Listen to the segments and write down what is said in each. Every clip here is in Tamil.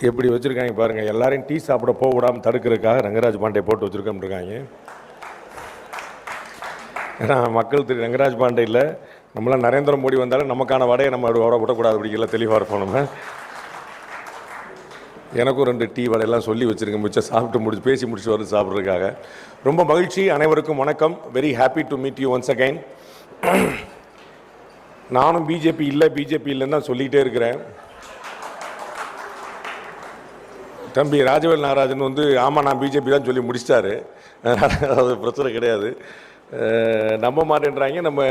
எப்படி வச்சுருக்காங்க பாருங்கள். எல்லாரையும் டீ சாப்பிட போக விடாமல் தடுக்கிறதுக்காக ரங்கராஜ் பாண்டே போட்டு வச்சுருக்கோம்ருக்காங்க. ஏன்னா மக்கள் திரு ரங்கராஜ் பாண்டே இல்லை, நம்மளாம் நரேந்திர மோடி வந்தாலும் நமக்கான வடையை நம்ம விடக்கூடாது அப்படிங்கிற தெளிவாக இருப்போம். நம்ம எனக்கும் 2 டீ வடையெல்லாம் சொல்லி வச்சுருக்கேன். மிச்சம் சாப்பிட்டு பேசி முடிச்சு வந்து சாப்பிட்றதுக்காக ரொம்ப மகிழ்ச்சி. அனைவருக்கும் வணக்கம். Very happy to meet you once again. நானும் பிஜேபி இல்லைன்னு தான் சொல்லிக்கிட்டே இருக்கிறேன். தம்பி ராஜவேல் நாகராஜன் ஆமாம் நான் பிஜேபி தான் சொல்லி முடிச்சிட்டாரு. அது பிரச்சனை கிடையாது. நம்ப மாட்டேன்றாங்க. நம்ம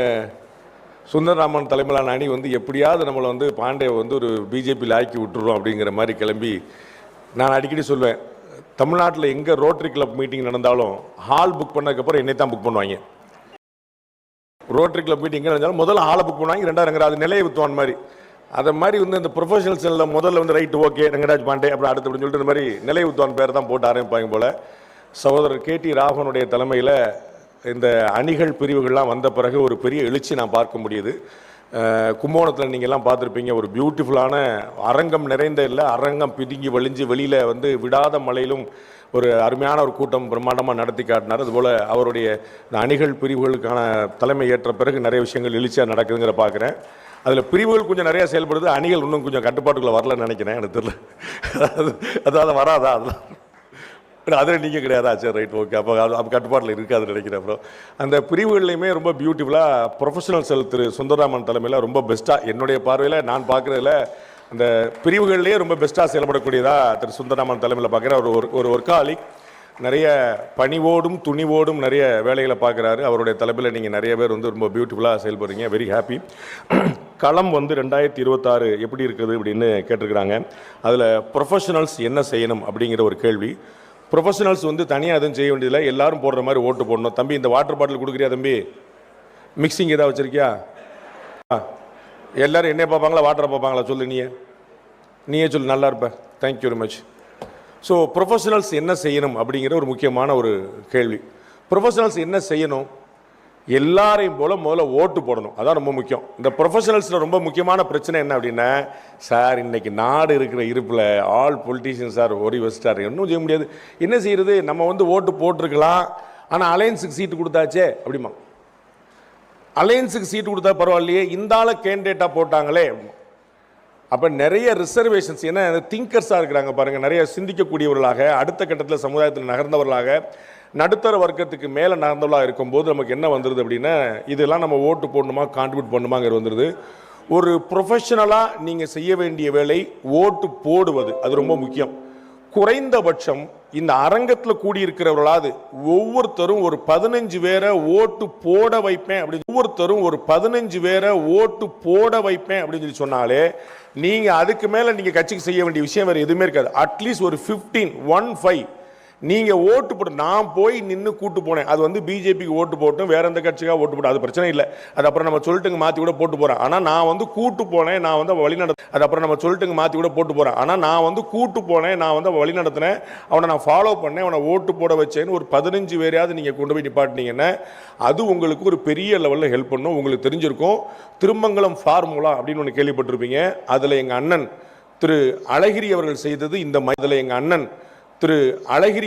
சுந்தரராமன் தலைமையிலான அணி எப்படியாவது நம்மளை பாண்டே ஒரு பிஜேபியில் ஆக்கி விட்டுருவோம் அப்படிங்கிற மாதிரி கிளம்பி, நான் அடிக்கடி சொல்வேன், தமிழ்நாட்டில் எங்கே ரோட்டரி கிளப் மீட்டிங் நடந்தாலும் ஹால் புக் பண்ணதுக்கப்புறம் என்னை தான் புக் பண்ணுவாங்க. ரோட்டரி கிளப் மீட்டிங் எங்கே நடந்தாலும் முதல்ல ஹாலை புக் பண்ணுவாங்க, 2 அது நிலையை வித்துவான் மாதிரி. அதை மாதிரி இந்த ப்ரொஃபஷனல் செல்லில் முதல்ல ரைட்டு ஓகே ரங்கராஜ் பாண்டே அப்புறம் அடுத்து அப்படின்னு சொல்லிட்டு இந்த மாதிரி நிலை வித்துவான் பேர் தான் போட்டு ஆரம்பிப்பாங்க போல். சகோதரர் KT ராகவனுடைய தலைமையில் இந்த அணிகள் பிரிவுகள்லாம் வந்த பிறகு ஒரு பெரிய எழுச்சி நான் பார்க்க முடியுது. கும்பகோணத்தில் நீங்கள்லாம் பார்த்துருப்பீங்க, ஒரு பியூட்டிஃபுல்லான அரங்கம் நிறைந்த இல்லை, அரங்கம் பிதுங்கி வழிஞ்சு வெளியில் விடாத மழையிலும் ஒரு அருமையான ஒரு கூட்டம் பிரம்மாண்டமாக நடத்தி காட்டினார். அதுபோல் அவருடைய இந்த அணிகள் பிரிவுகளுக்கான தலைமை ஏற்ற பிறகு நிறைய விஷயங்கள் எழுச்சியாக நடக்குதுங்கிற பார்க்குறேன். அதில் பிரிவுகள் கொஞ்சம் நிறையா செயல்படுது, அணிகள் இன்னும் கொஞ்சம் கட்டுப்பாட்டுக்குள்ளே வரலன்னு நினைக்கிறேன். எனக்கு தெரியல, அதாவது வராதா அதெல்லாம் அதில் நீங்கள் கிடையாதா? சரி ரைட் ஓகே, அப்போ கட்டுப்பாட்டில் இருக்காதுன்னு நினைக்கிறேன். அப்புறம் அந்த பிரிவுகள்லையுமே ரொம்ப பியூட்டிஃபுல்லாக ப்ரொஃபஷனல் செல் திரு சுந்தரராமன் தலைமையில் ரொம்ப பெஸ்ட்டாக என்னுடைய பார்வையில் நான் பார்க்குறதுல அந்த பிரிவுகள்லேயே ரொம்ப பெஸ்ட்டாக செயல்படக்கூடியதாக திரு சுந்தரராமன் தலைமையில் பார்க்குறேன். ஒரு ஒர்க்காலிக், நிறைய பணிவோடும் துணிவோடும் நிறைய வேலைகளை பார்க்குறாரு. அவருடைய தலைமையில் நீங்கள் நிறைய பேர் ரொம்ப பியூட்டிஃபுல்லாக செயல்படுறீங்க. Very happy. களம் 2026 எப்படி இருக்குது அப்படின்னு கேட்டிருக்கிறாங்க. அதில் ப்ரொஃபஷனல்ஸ் என்ன செய்யணும் அப்படிங்கிற ஒரு கேள்வி. ப்ரொஃபஷனல்ஸ் தனியாக எதுவும் செய்ய வேண்டியதில்லை, எல்லாரும் போடுற மாதிரி ஓட்டு போடணும். தம்பி இந்த வாட்டர் பாட்டில் கொடுக்குறியா தம்பி? மிக்சிங் ஏதாவது வச்சுருக்கியா? எல்லோரும் என்ன பார்ப்பாங்களா வாட்டரை பார்ப்பாங்களா? சொல்லு, நீயே சொல்லு, நல்லா இருப்ப. Thank you very much. So professionals என்ன செய்யணும் அப்படிங்கிற ஒரு முக்கியமான ஒரு கேள்வி. ப்ரொஃபஷனல்ஸ் என்ன செய்யணும்? எல்லாரையும் போல் முதல்ல ஓட்டு போடணும், அதான் ரொம்ப முக்கியம். இந்த ப்ரொஃபஷனல்ஸில் ரொம்ப முக்கியமான பிரச்சனை என்ன அப்படின்னா, சார் இன்றைக்கி நாடு இருக்கிற இருப்பில் ஆல் பொலிட்டீஷியன் சார் ஓடி வச்சிட்டார், ஒன்றும் செய்ய முடியாது, என்ன செய்கிறது, நம்ம ஓட்டு போட்டிருக்கலாம், ஆனால் அலையன்ஸுக்கு சீட்டு கொடுத்தாச்சே அப்படிமா. அலையன்ஸுக்கு சீட்டு கொடுத்தா பரவாயில்லையே, இந்த ஆளை கேண்டிடேட்டாக போட்டாங்களே. அப்போ நிறைய ரிசர்வேஷன்ஸ், ஏன்னா திங்கர்ஸாக இருக்கிறாங்க பாருங்கள், நிறைய சிந்திக்கக்கூடியவர்களாக, அடுத்த கட்டத்தில் சமுதாயத்தில் நகர்ந்தவர்களாக, நடுத்தர வர்க்கத்துக்கு மேலே நகர்ந்தவர்களாக இருக்கும்போது நமக்கு என்ன வந்துடுது அப்படின்னா, இதெல்லாம் நம்ம ஓட்டு போடணுமா கான்ட்ரிபியூட் பண்ணணுமாங்கிறது வந்துடுது. ஒரு ப்ரொஃபஷனலாக நீங்கள் செய்ய வேண்டிய வேலை ஓட்டு போடுவது, அது ரொம்ப முக்கியம். குறைந்தபட்சம் இந்த அரங்கத்தில் கூடியிருக்கிறவர்களாவது ஒவ்வொருத்தரும் ஒரு 15 பேரை ஓட்டு போட வைப்பேன் அப்படின்னு, ஒவ்வொருத்தரும் ஒரு 15 பேரை ஓட்டு போட வைப்பேன் அப்படின்னு சொல்லி சொன்னாலே, நீங்கள் அதுக்கு மேலே நீங்கள் கட்சிக்கு செய்ய வேண்டிய விஷயம் வேறு எதுவுமே இருக்காது. அட்லீஸ்ட் ஒரு 15 நீங்கள் ஓட்டு போட்டு, நான் போய் நின்று கூட்டு போனேன், அது பிஜேபிக்கு ஓட்டு போட்டும் வேற எந்த கட்சிக்காக ஓட்டு போட்டோம், அது பிரச்சனை இல்லை, அது அப்புறம் நம்ம சொல்லிட்டுங்க மாற்றி கூட போட்டு போகிறேன். ஆனால் நான் கூட்டு போனேன், நான் வழிநடத்த, அது அப்புறம் நம்ம சொல்லிட்டுங்க மாற்றி கூட போட்டு போகிறேன். ஆனால் நான் கூட்டு போனேன், நான் வழிநடத்தினேன், அவனை நான் ஃபாலோ பண்ணேன், அவனை ஓட்டு போட வச்சேன்னு ஒரு 15 பேரையாவது நீங்கள் கொண்டு போய் நிப்பாட்டினீங்கன்னா அது உங்களுக்கு ஒரு பெரிய லெவலில் ஹெல்ப் பண்ணும். உங்களுக்கு தெரிஞ்சிருக்கும், திருமங்கலம் ஃபார்முலா அப்படின்னு ஒன்று கேள்விப்பட்டிருப்பீங்க. அதில் எங்கள் அண்ணன் திரு அழகிரி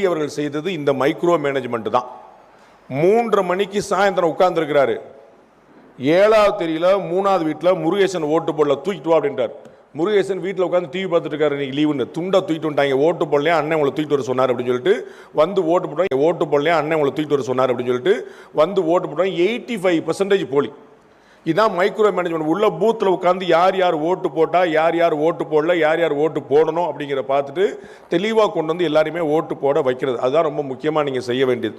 அவர்கள் செய்தது இந்த மைக்ரோ மேனேஜ்மெண்ட் தான். 3:30 மணிக்கு சாயந்தரம் உட்கார்ந்துருக்கிறாரு, 7வது தெரியல 3வது வீட்டில் முருகேசன் ஓட்டு போடல, தூக்கிட்டு வா அப்படின்ட்டார். முருகேசன் வீட்டில் உட்காந்து டிவி பார்த்துட்டு இருக்காரு, இன்னைக்கு லீவுன்னு, துண்டை தூக்கிட்டு வந்துட்டாங்க, ஓட்டு போடலையா அண்ணன் உங்களை தூக்கிட்டு வர சொன்னார் அப்படின்னு சொல்லிட்டு ஓட்டு போட்டாங்க. ஓட்டு போடலையா அண்ணன் உங்களை தூக்கிட்டு வர சொன்னார் அப்படின்னு சொல்லிட்டு ஓட்டு போட்டாங்க. 85% போலி. இதுதான் மைக்ரோ மேனேஜ்மெண்ட். உள்ள பூத்தில் உட்காந்து யார் யார் ஓட்டு போட்டால், யார் யார் ஓட்டு போடல, யார் யார் ஓட்டு போடணும் அப்படிங்கிற பார்த்துட்டு தெளிவாக கொண்டு எல்லாரையுமே ஓட்டு போட வைக்கிறது. அதுதான் ரொம்ப முக்கியமாக நீங்கள் செய்ய வேண்டியது.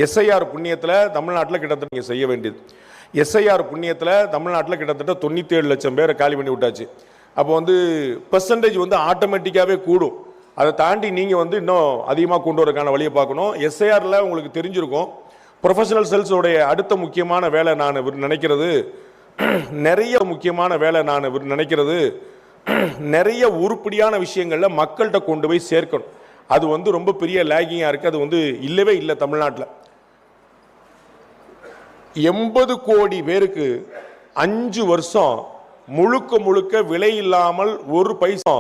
எஸ்ஐஆர் புண்ணியத்தில் தமிழ்நாட்டில் கிட்டத்தட்ட நீங்கள் செய்ய வேண்டியது. எஸ்ஐஆர் புண்ணியத்தில் தமிழ்நாட்டில் கிட்டத்தட்ட 97 லட்சம் பேரை காலி பண்ணி விட்டாச்சு. அப்போ பெர்சன்டேஜ் ஆட்டோமேட்டிக்காகவே கூடும். அதை தாண்டி நீங்கள் இன்னும் அதிகமாக கொண்டு வரதுக்கான வழியை பார்க்கணும். எஸ்ஐஆரில் உங்களுக்கு தெரிஞ்சிருக்கும், ப்ரொஃபஷனல் செல்ஸோடைய அடுத்த முக்கியமான வேலை நான் நினைக்கிறது, நிறைய உருப்படியான விஷயங்களில் மக்கள்கிட்ட கொண்டு போய் சேர்க்கணும். அது ரொம்ப பெரிய லேகிங்காக இருக்குது. அது இல்லவே இல்லை தமிழ்நாட்டில். 80 கோடி பேருக்கு 5 வருஷம் முழுக்க விலை இல்லாமல் ஒரு பைசா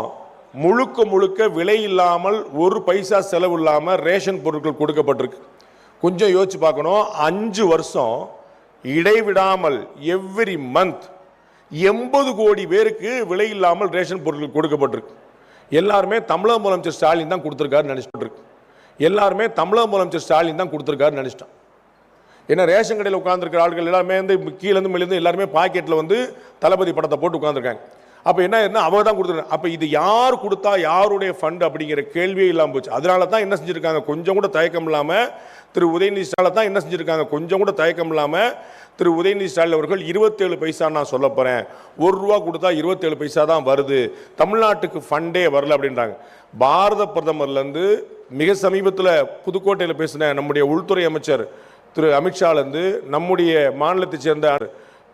முழுக்க முழுக்க விலை இல்லாமல் ஒரு பைசா செலவு இல்லாமல் ரேஷன் பொருட்கள் கொடுக்கப்பட்டிருக்கு. கொஞ்சம் யோசிச்சு பார்க்கணும். 5 வருஷம் இடைவிடாமல் எவ்ரி மந்த் 80 கோடி பேருக்கு விலை இல்லாமல் ரேஷன் பொருட்கள் கொடுக்கப்பட்டிருக்கு. எல்லாருமே தமிழக முதலமைச்சர் ஸ்டாலின் தான் கொடுத்துருக்காரு நினைச்சிட்டு இருக்கு. எல்லாருமே தமிழக முதலமைச்சர் ஸ்டாலின் தான் கொடுத்துருக்காரு நினைச்சிட்டோம். ஏன்னா ரேஷன் கடையில் உட்கார்ந்துருக்கிற ஆட்கள் எல்லாருமே வந்து கீழேருந்து மேலேருந்து எல்லாருமே பாக்கெட்டில் வந்து தளபதி படத்தை போட்டு உட்காந்துருக்காங்க. அப்போ என்ன அவங்க தான் கொடுத்துருக்காங்க. அப்போ இது யார் கொடுத்தா யாருடைய ஃபண்ட் அப்படிங்கிற கேள்வியே இல்லாமல் போச்சு. அதனால தான் என்ன செஞ்சுருக்காங்க, கொஞ்சம் கூட தயக்கம் இல்லாமல் திரு உதயநிதி ஸ்டாலின் தான் என்ன செஞ்சுருக்காங்க, கொஞ்சம் கூட தயக்கம் இல்லாமல் திரு உதயநிதி ஸ்டாலின் அவர்கள் 27 பைசா நான் சொல்ல போகிறேன், ₹1 கொடுத்தா 27 பைசா தான் வருது, தமிழ்நாட்டுக்கு ஃபண்டே வரல அப்படின்றாங்க. பாரத பிரதமர்லேருந்து மிக சமீபத்தில் புதுக்கோட்டையில் பேசின நம்முடைய உள்துறை அமைச்சர் திரு அமித்ஷாலேருந்து, நம்முடைய மாநிலத்தைச் சேர்ந்த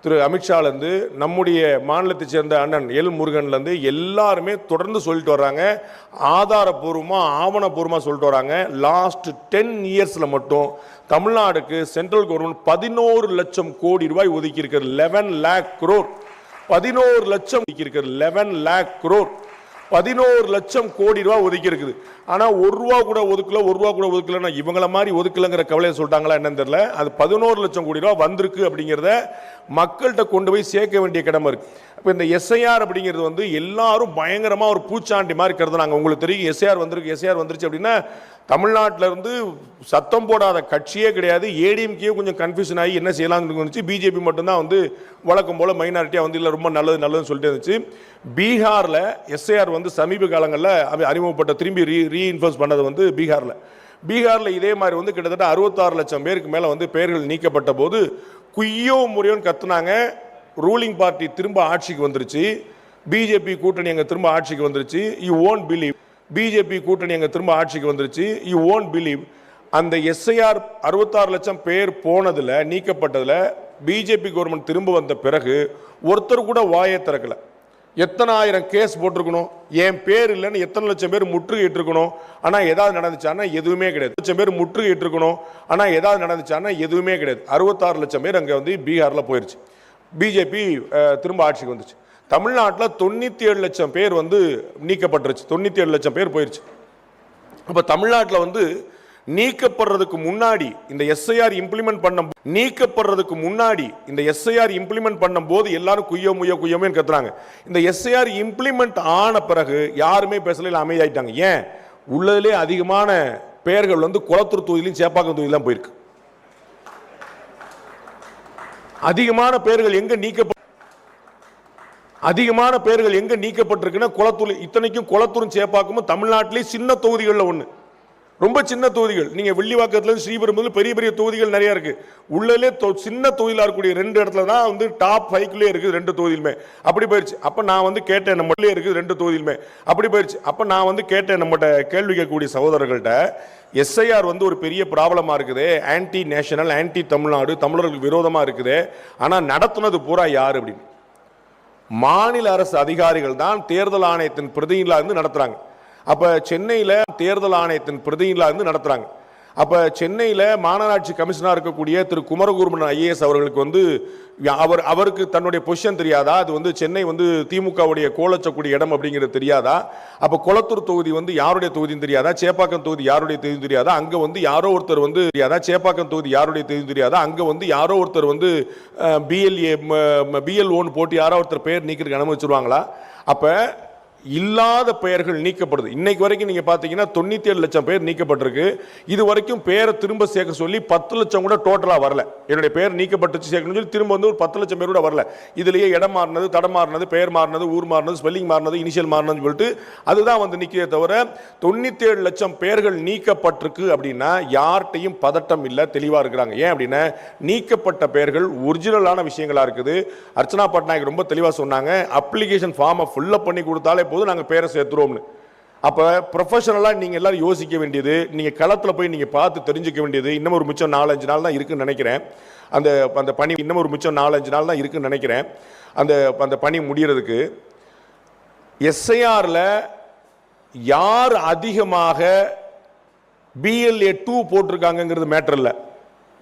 திரு அமித்ஷாலேருந்து, நம்முடைய மாநிலத்தைச் சேர்ந்த அண்ணன் எல் முருகன்லேருந்து எல்லாருமே தொடர்ந்து சொல்லிட்டு வர்றாங்க. ஆதாரபூர்வமாக ஆவணப்பூர்வமாக சொல்லிட்டு வராங்க. லாஸ்ட் 10 இயர்ஸில் மட்டும் தமிழ்நாடுக்கு சென்ட்ரல் கவர்மெண்ட் 11 லட்சம் கோடி ரூபாய் ஒதுக்கி இருக்கிறது. 11 lakh crore 11 லட்சம் ஒதுக்கி இருக்கிறது. 11 lakh crore 11 லட்சம் கோடி ரூபாய் ஒதுக்கி இருக்குது. ஆனால் ₹1 கூட ஒதுக்கல, ₹1 கூட ஒதுக்கலன்னா இவங்கள மாதிரி ஒதுக்கலங்கிற கவலையை சொல்லிட்டாங்களா என்னன்னு தெரியல. அது 11 லட்சம் கோடி ரூபாய் வந்திருக்கு அப்படிங்கிறத மக்கள்கிட்ட கொண்டு போய் சேர்க்க வேண்டிய கடமை இருக்கு. இப்போ இந்த எஸ்ஐஆர் அப்படிங்கிறது வந்து எல்லாரும் பயங்கரமாக ஒரு பூச்சாண்டி மாதிரி கருதுனாங்க. உங்களுக்கு தெரியும் எஸ்ஐஆர் வந்திருக்கு, எஸ்ஐஆர் வந்துருச்சு அப்படின்னா தமிழ்நாட்டில் இருந்து சத்தம் போடாத கட்சியே கிடையாது. ஏடிஎம்கே கொஞ்சம் கன்ஃபியூஷன் ஆகி என்ன செய்யலாம்னு இருந்துச்சு. பிஜேபி மட்டும்தான் வந்து வழக்கம் போல் மைனாரிட்டியாக வந்து இல்லை ரொம்ப நல்லது நல்லதுன்னு சொல்லிட்டு இருந்துச்சு. பீகாரில் எஸ்ஐஆர் வந்து சமீப காலங்களில் அறிமுகப்பட்ட திரும்பி ரீஇன்ஃபோர்ஸ் பண்ணது வந்து பீகாரில் இதே மாதிரி வந்து கிட்டத்தட்ட 66 லட்சம் பேருக்கு மேலே வந்து பெயர்கள் நீக்கப்பட்ட போது குய்யோ முறையோன்னு கத்துனாங்க. ரூலிங் பார்ட்டி திரும்ப ஆட்சிக்கு வந்துருச்சு. பிஜேபி கூட்டணி அங்கே திரும்ப ஆட்சிக்கு வந்துருச்சு. யூ ஓன்ட் பிலீவ், பிஜேபி கூட்டணி அங்கே திரும்ப ஆட்சிக்கு வந்துருச்சு. யூ ஓன்ட் பிலீவ், அந்த எஸ்ஐஆர் 66 லட்சம் பேர் போனதில் நீக்கப்பட்டதில் பிஜேபி கவர்மெண்ட் திரும்ப வந்த பிறகு ஒருத்தர் கூட வாயை திறக்கல. எத்தனை ஆயிரம் கேஸ் போட்டிருக்கணும், என் பேர் இல்லைன்னு எத்தனை லட்சம் பேர் முற்றுகையிட்டு இருக்கணும், ஆனால் ஏதாவது நடந்துச்சானா எதுவுமே கிடையாது. லட்சம் பேர் முற்றுகையிட்டு இருக்கணும், ஆனால் ஏதாவது நடந்துச்சானா எதுவுமே கிடையாது. 66 லட்சம் பேர் அங்கே வந்து பீகாரில் போயிருச்சு. பிஜேபி திரும்ப ஆட்சிக்கு வந்துச்சு. தமிழ்நாட்டில் 97 லட்சம் பேர் வந்து நீக்கப்பட்டுருச்சு. 97 லட்சம் பேர் போயிருச்சு. அப்போ தமிழ்நாட்டில் வந்து நீக்கப்படுறதுக்கு முன்னாடி இந்த எஸ்ஐஆர் இம்ப்ளிமெண்ட் பண்ணும் போது எல்லாரும் குய்யோமே கத்துறாங்க. இந்த எஸ்ஐஆர் இம்ப்ளிமெண்ட் ஆன பிறகு யாருமே பேசல, அமைதியாயிட்டாங்க. ஏன், உள்ளதிலே அதிகமான பெயர்கள் வந்து குளத்தூர் தொகுதியிலும் சேப்பாக்கம் தொகுதியிலும் போயிருக்கு. அதிகமான பெயர்கள் எங்க நீக்கப்பட்டிருக்குன்னா குளத்தூர். இத்தனைக்கும் குளத்தூரும் சேப்பாக்கமும் தமிழ்நாட்டிலே சின்ன தொகுதிகளில் ஒன்று, ரொம்ப சின்ன தொகுதிகள். நீங்க வெள்ளிவாக்கத்துல ஸ்ரீபெரும்புதூர் பெரிய பெரிய தொகுதிகள் நிறைய இருக்கு. உள்ளே சின்ன தொகுதியில் இருக்கக்கூடிய 2 இடத்துல தான் வந்து டாப் 5 இருக்குது 2 தொகுதியிலுமே. அப்படி போயிருச்சு. அப்ப நான் வந்து கேட்டேன், நம்ம இருக்குது 2 தொகுதியிலுமே அப்படி போயிருச்சு. அப்ப நான் வந்து கேட்டேன் நம்மகிட்ட கேள்வி கேட்கக்கூடிய சகோதரர்கள்ட்ட, எஸ்ஐஆர் வந்து ஒரு பெரிய ப்ராப்ளமா இருக்குது, ஆன்டி நேஷனல், ஆன்டி தமிழ்நாடு, தமிழர்களுக்கு விரோதமா இருக்குது, ஆனா நடத்துனது பூரா யாரு அப்படின்னு. மாநில அரசு அதிகாரிகள் தான் தேர்தல் ஆணையத்தின் பிரதிநிதிகளா இருந்து நடத்துறாங்க. அப்ப சென்னையில் தேர்தல் ஆணையத்தின் பிரதிநிதிகளாக இருந்து நடத்துறாங்க. அப்ப சென்னையில் மாநகராட்சி கமிஷனர் இருக்கக்கூடிய திரு குமரகுருமன் ஐஏஎஸ் அவர்களுக்கு வந்து அவருக்கு தன்னுடைய பொசிஷன் தெரியாதா? அது வந்து சென்னை வந்து திமுகவுடைய கோலச்சக்கூடிய இடம் அப்படிங்கிறது தெரியாதா? அப்ப குளத்தூர் தொகுதி வந்து யாருடைய தொகுதின்னு தெரியாதா? சேப்பாக்கம் தொகுதி யாருடைய தொகுதி தெரியாதா? அங்க வந்து யாரோ ஒருத்தர் வந்து தெரியாதா? சேப்பாக்கம் தொகுதி யாருடைய தொகுதி தெரியாதா? அங்க வந்து யாரோ ஒருத்தர் வந்து பிஎல்ஓன்னு போட்டு யாரோ ஒருத்தர் பெயர் நீக்கிறதுக்கு அனுமதிச்சிருவாங்களா? அப்ப இல்லாத பெயர்கள் நீக்கப்படுது. இன்னைக்கு வரைக்கும் நீங்க பாத்தீங்கன்னா 97 லட்சம் பேர் நீக்கப்பட்டிருக்கு. இது வரைக்கும் பேரை திரும்ப சேர்க்க சொல்லி 10 லட்சம் கூட டோட்டலா வரல. என்னுடைய பேர் நீக்கப்பட்டுச்சு சேர்க்கணும்னு சொல்லி திரும்ப வந்து ஒரு 10 லட்சம் பேர் கூட வரல. இதுலயே இடம் மாறினது, தடம் மாறினது, பெயர் மாறினது, ஊர் மாறினது, ஸ்பெல்லிங் மாறினது, இனிஷியல் மாறினதுன்னு சொல்லிட்டு அதுதான் வந்து நிக்கிறதே தவிர 97 லட்சம் பேர்கள் நீக்கப்பட்டிருக்கு அப்படின்னா யார்கிட்டையும் பதட்டம் இல்லை, தெளிவா இருக்கிறாங்க. ஏன் அப்படின்னா நீக்கப்பட்ட பெயர்கள் ஒரிஜினலான விஷயங்களா இருக்குது. அர்ச்சனா பட்நாயக் ரொம்ப தெளிவா சொன்னாங்க, அப்ளிகேஷன் ஃபார்மை ஃபில்லப் பண்ணி கொடுத்தாலே போது நாங்க பேரை சேர்த்துறோம்னு. அப்ப ப்ரொஃபஷனலா நீங்க எல்லாரும் யோசிக்க வேண்டியது, நீங்க களத்துல போய் நீங்க பார்த்து தெரிஞ்சுக்க வேண்டியது, இன்னும் ஒரு மிச்சம் 4-5 நாள் தான் இருக்குன்னு நினைக்கிறேன். அந்த பணி இன்னும் ஒரு மிச்சம் 4-5 நாள் தான் இருக்குன்னு நினைக்கிறேன். அந்த பணி முடியறதுக்கு எஸ்ஐஆர்ல யார் அதிகமாக BLA 2 போட்டிருக்காங்கிறது மேட்டர் இல்ல.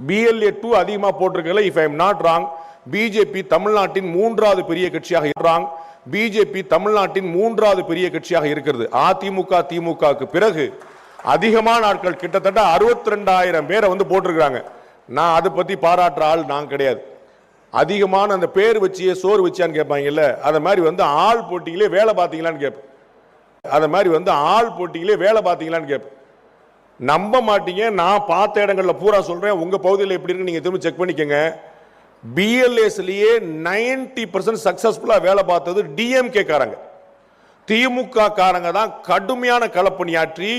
BLA 2 அதிகமாக போட்டிருக்கல. If I am not wrong, BJP தமிழ்நாட்டின் 3வது பெரிய கட்சியாக இருக்கிறாங்க. பிஜேபி தமிழ்நாட்டின் 3வது பெரிய கட்சியாக இருக்கிறது. அதிமுக திமுகவுக்கு பிறகு அதிகமான ஆட்கள் கிட்டத்தட்ட 62,000 பேரை வந்து போட்டிருக்கிறாங்க. நான் அதை பத்தி பாராட்டுற ஆள் நான் கிடையாது. அதிகமான அந்த பேர் வச்சியே சோறு வச்சியான்னு கேட்பாங்கல்ல, அதை மாதிரி வந்து ஆள் போட்டியிலே வேலை பார்த்தீங்களான்னு கேட்பேன். அதை மாதிரி வந்து ஆள் போட்டியிலே வேலை பார்த்தீங்களான்னு கேட்பேன். நம்ப மாட்டீங்க, நான் பார்த்த இடங்கள்ல பூரா சொல்றேன். உங்க பகுதியில் எப்படி இருக்கு நீங்க திரும்ப செக் பண்ணிக்கங்க. பிஎல்ஏஸ்லயே 90% சக்சஸ்ஃபுல்லா வேலை பார்த்தது டிஎம்கே காரங்க. திமுக காரங்க தான் கடுமையான களப்பணியாற்றி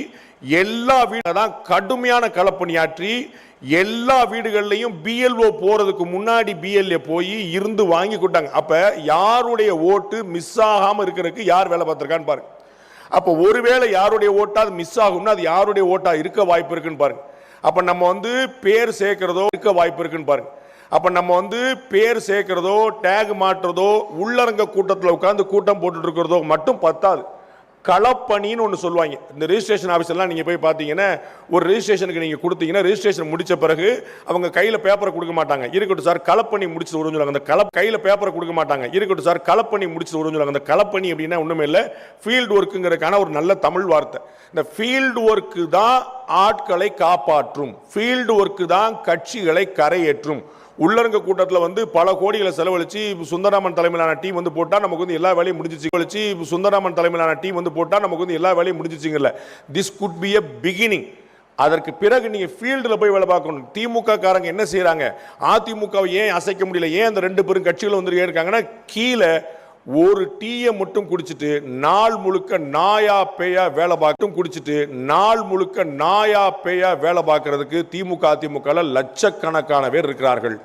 எல்லா வீடுகள்லையும் பிஎல்ஓ போறதுக்கு முன்னாடி பிஎல்ஏ போய் இருந்து வாங்கி கொண்டாங்க. அப்ப யாருடைய ஓட்டு மிஸ் ஆகாம இருக்கிறதுக்கு யார் வேலை பார்த்திருக்கான்னு பாருங்க. அப்ப ஒருவேளை யாருடைய ஓட்டா அது மிஸ் ஆகும்னா அது யாருடைய ஓட்டா இருக்க வாய்ப்பு இருக்குன்னு பாருங்க. அப்ப நம்ம வந்து பேர் சேர்க்கிறதோ இருக்க வாய்ப்பு இருக்குன்னு பாருங்க. அப்ப நம்ம வந்து பேர் சேர்க்கிறதோ டேக் மாற்றுறதோ உள்ளரங்க கூட்டத்தில் உட்கார்ந்து கூட்டம் போட்டுட்டு இருக்கிறதோ மட்டும் பத்தாது. களப்பணின்னு ஒன்று சொல்லுவாங்க. இந்த ரெஜிஸ்ட்ரேஷன் ஆஃபீஸ்லாம் நீங்கள் போய் பார்த்தீங்கன்னா, ஒரு ரெஜிஸ்ட்ரேஷனுக்கு நீங்கள் கொடுத்தீங்கன்னா ரெஜிஸ்ட்ரேஷன் முடிச்ச பிறகு அவங்க கையில் பேப்பரை கொடுக்க மாட்டாங்க. இருக்கட்டும் சார் களப்பணி முடிச்சு உறிஞ்சுவாங்க. அந்த கையில் பேப்பரை கொடுக்க மாட்டாங்க. இருக்கட்டும் சார் களப்பணி முடிச்சு உறிஞ்சுவாங்க. அந்த களப்பணி அப்படின்னா ஒன்றுமே இல்லை, ஃபீல்டு ஒர்க்குங்கிறதுக்கான ஒரு நல்ல தமிழ் வார்த்தை. இந்த ஃபீல்டு ஒர்க்கு தான் ஆட்களை காப்பாற்றும், ஃபீல்டு ஒர்க்கு தான் கட்சிகளை கரையேற்றும். உள்ளரங்க கூட்டத்தில் வந்து பல கோடிகளை செலவழிச்சு சுந்தரராமன் தலைமையிலான டீம் வந்து போட்டா நமக்கு வந்து எல்லா வேலையும் முடிஞ்சிச்சு. சுந்தரராமன் தலைமையிலான டீம் வந்து போட்டா நமக்கு வந்து எல்லா வேலையும் முடிஞ்சிச்சுங்கல்ல. This could be a beginning. அதற்கு பிறகு நீங்க ஃபீல்டில் போய் வேலை பார்க்கணும். திமுக காரங்க என்ன செய்யறாங்க, அதிமுகவை ஏன் அசைக்க முடியல, ஏன் அந்த 2 பெரும் கட்சிகள் வந்து இருக்காங்கன்னா, கீழே ஒரு டீயை மட்டும் குடிச்சிட்டு நாள் முழுக்க நாயா பேயா வேலை பார்க்கறதுக்கு திமுக அதிமுக லட்சக்கணக்கான பேர் இருக்கிறார்கள்.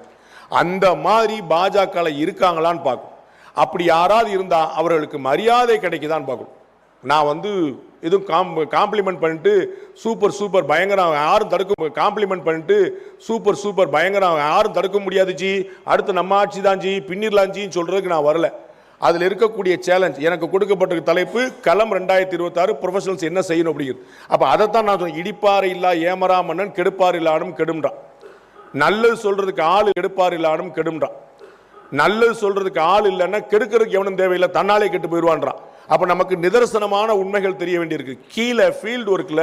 அந்த மாதிரி பாஜக இருக்காங்களான்னு பார்க்கும். அப்படி யாராவது இருந்தா அவர்களுக்கு மரியாதை கிடைக்குதான்னு பார்க்கணும். நான் வந்து எதுவும் காம்ப்ளிமெண்ட் பண்ணிட்டு சூப்பர் பயங்கரம் யாரும் தடுக்க காம்ப்ளிமெண்ட் பண்ணிட்டு சூப்பர் பயங்கரம் யாரும் தடுக்க முடியாது ஜி, அடுத்து நம்ம ஆட்சி தான் ஜி, பின்னிரலாம் ஜின்னு சொல்றதுக்கு நான் வரல. அதில் இருக்கக்கூடிய சேலஞ்ச் எனக்கு கொடுக்கப்பட்ட தலைப்பு களம் 2026 ப்ரொஃபஷனல்ஸ் என்ன செய்யணும் அப்படிங்கிறது. அப்போ அதைத்தான் நான் சொன்னேன். இடிப்பாறு இல்லா ஏமரா மன்னன் கெடுப்பார் இல்லாடும் கெடும்ன்றான். நல்லது சொல்றதுக்கு ஆள் கெடுப்பார் இல்லாடும் கெடும்ன்றான். நல்லது சொல்றதுக்கு ஆள் இல்லைன்னா கெடுக்கிறதுக்கு எவனும் தேவையில்லை, தன்னாலே கெட்டு போயிடுவான்றான். அப்ப நமக்கு நிதர்சனமான உண்மைகள் தெரிய வேண்டியிருக்கு. கீழே ஃபீல்டு ஒர்க்ல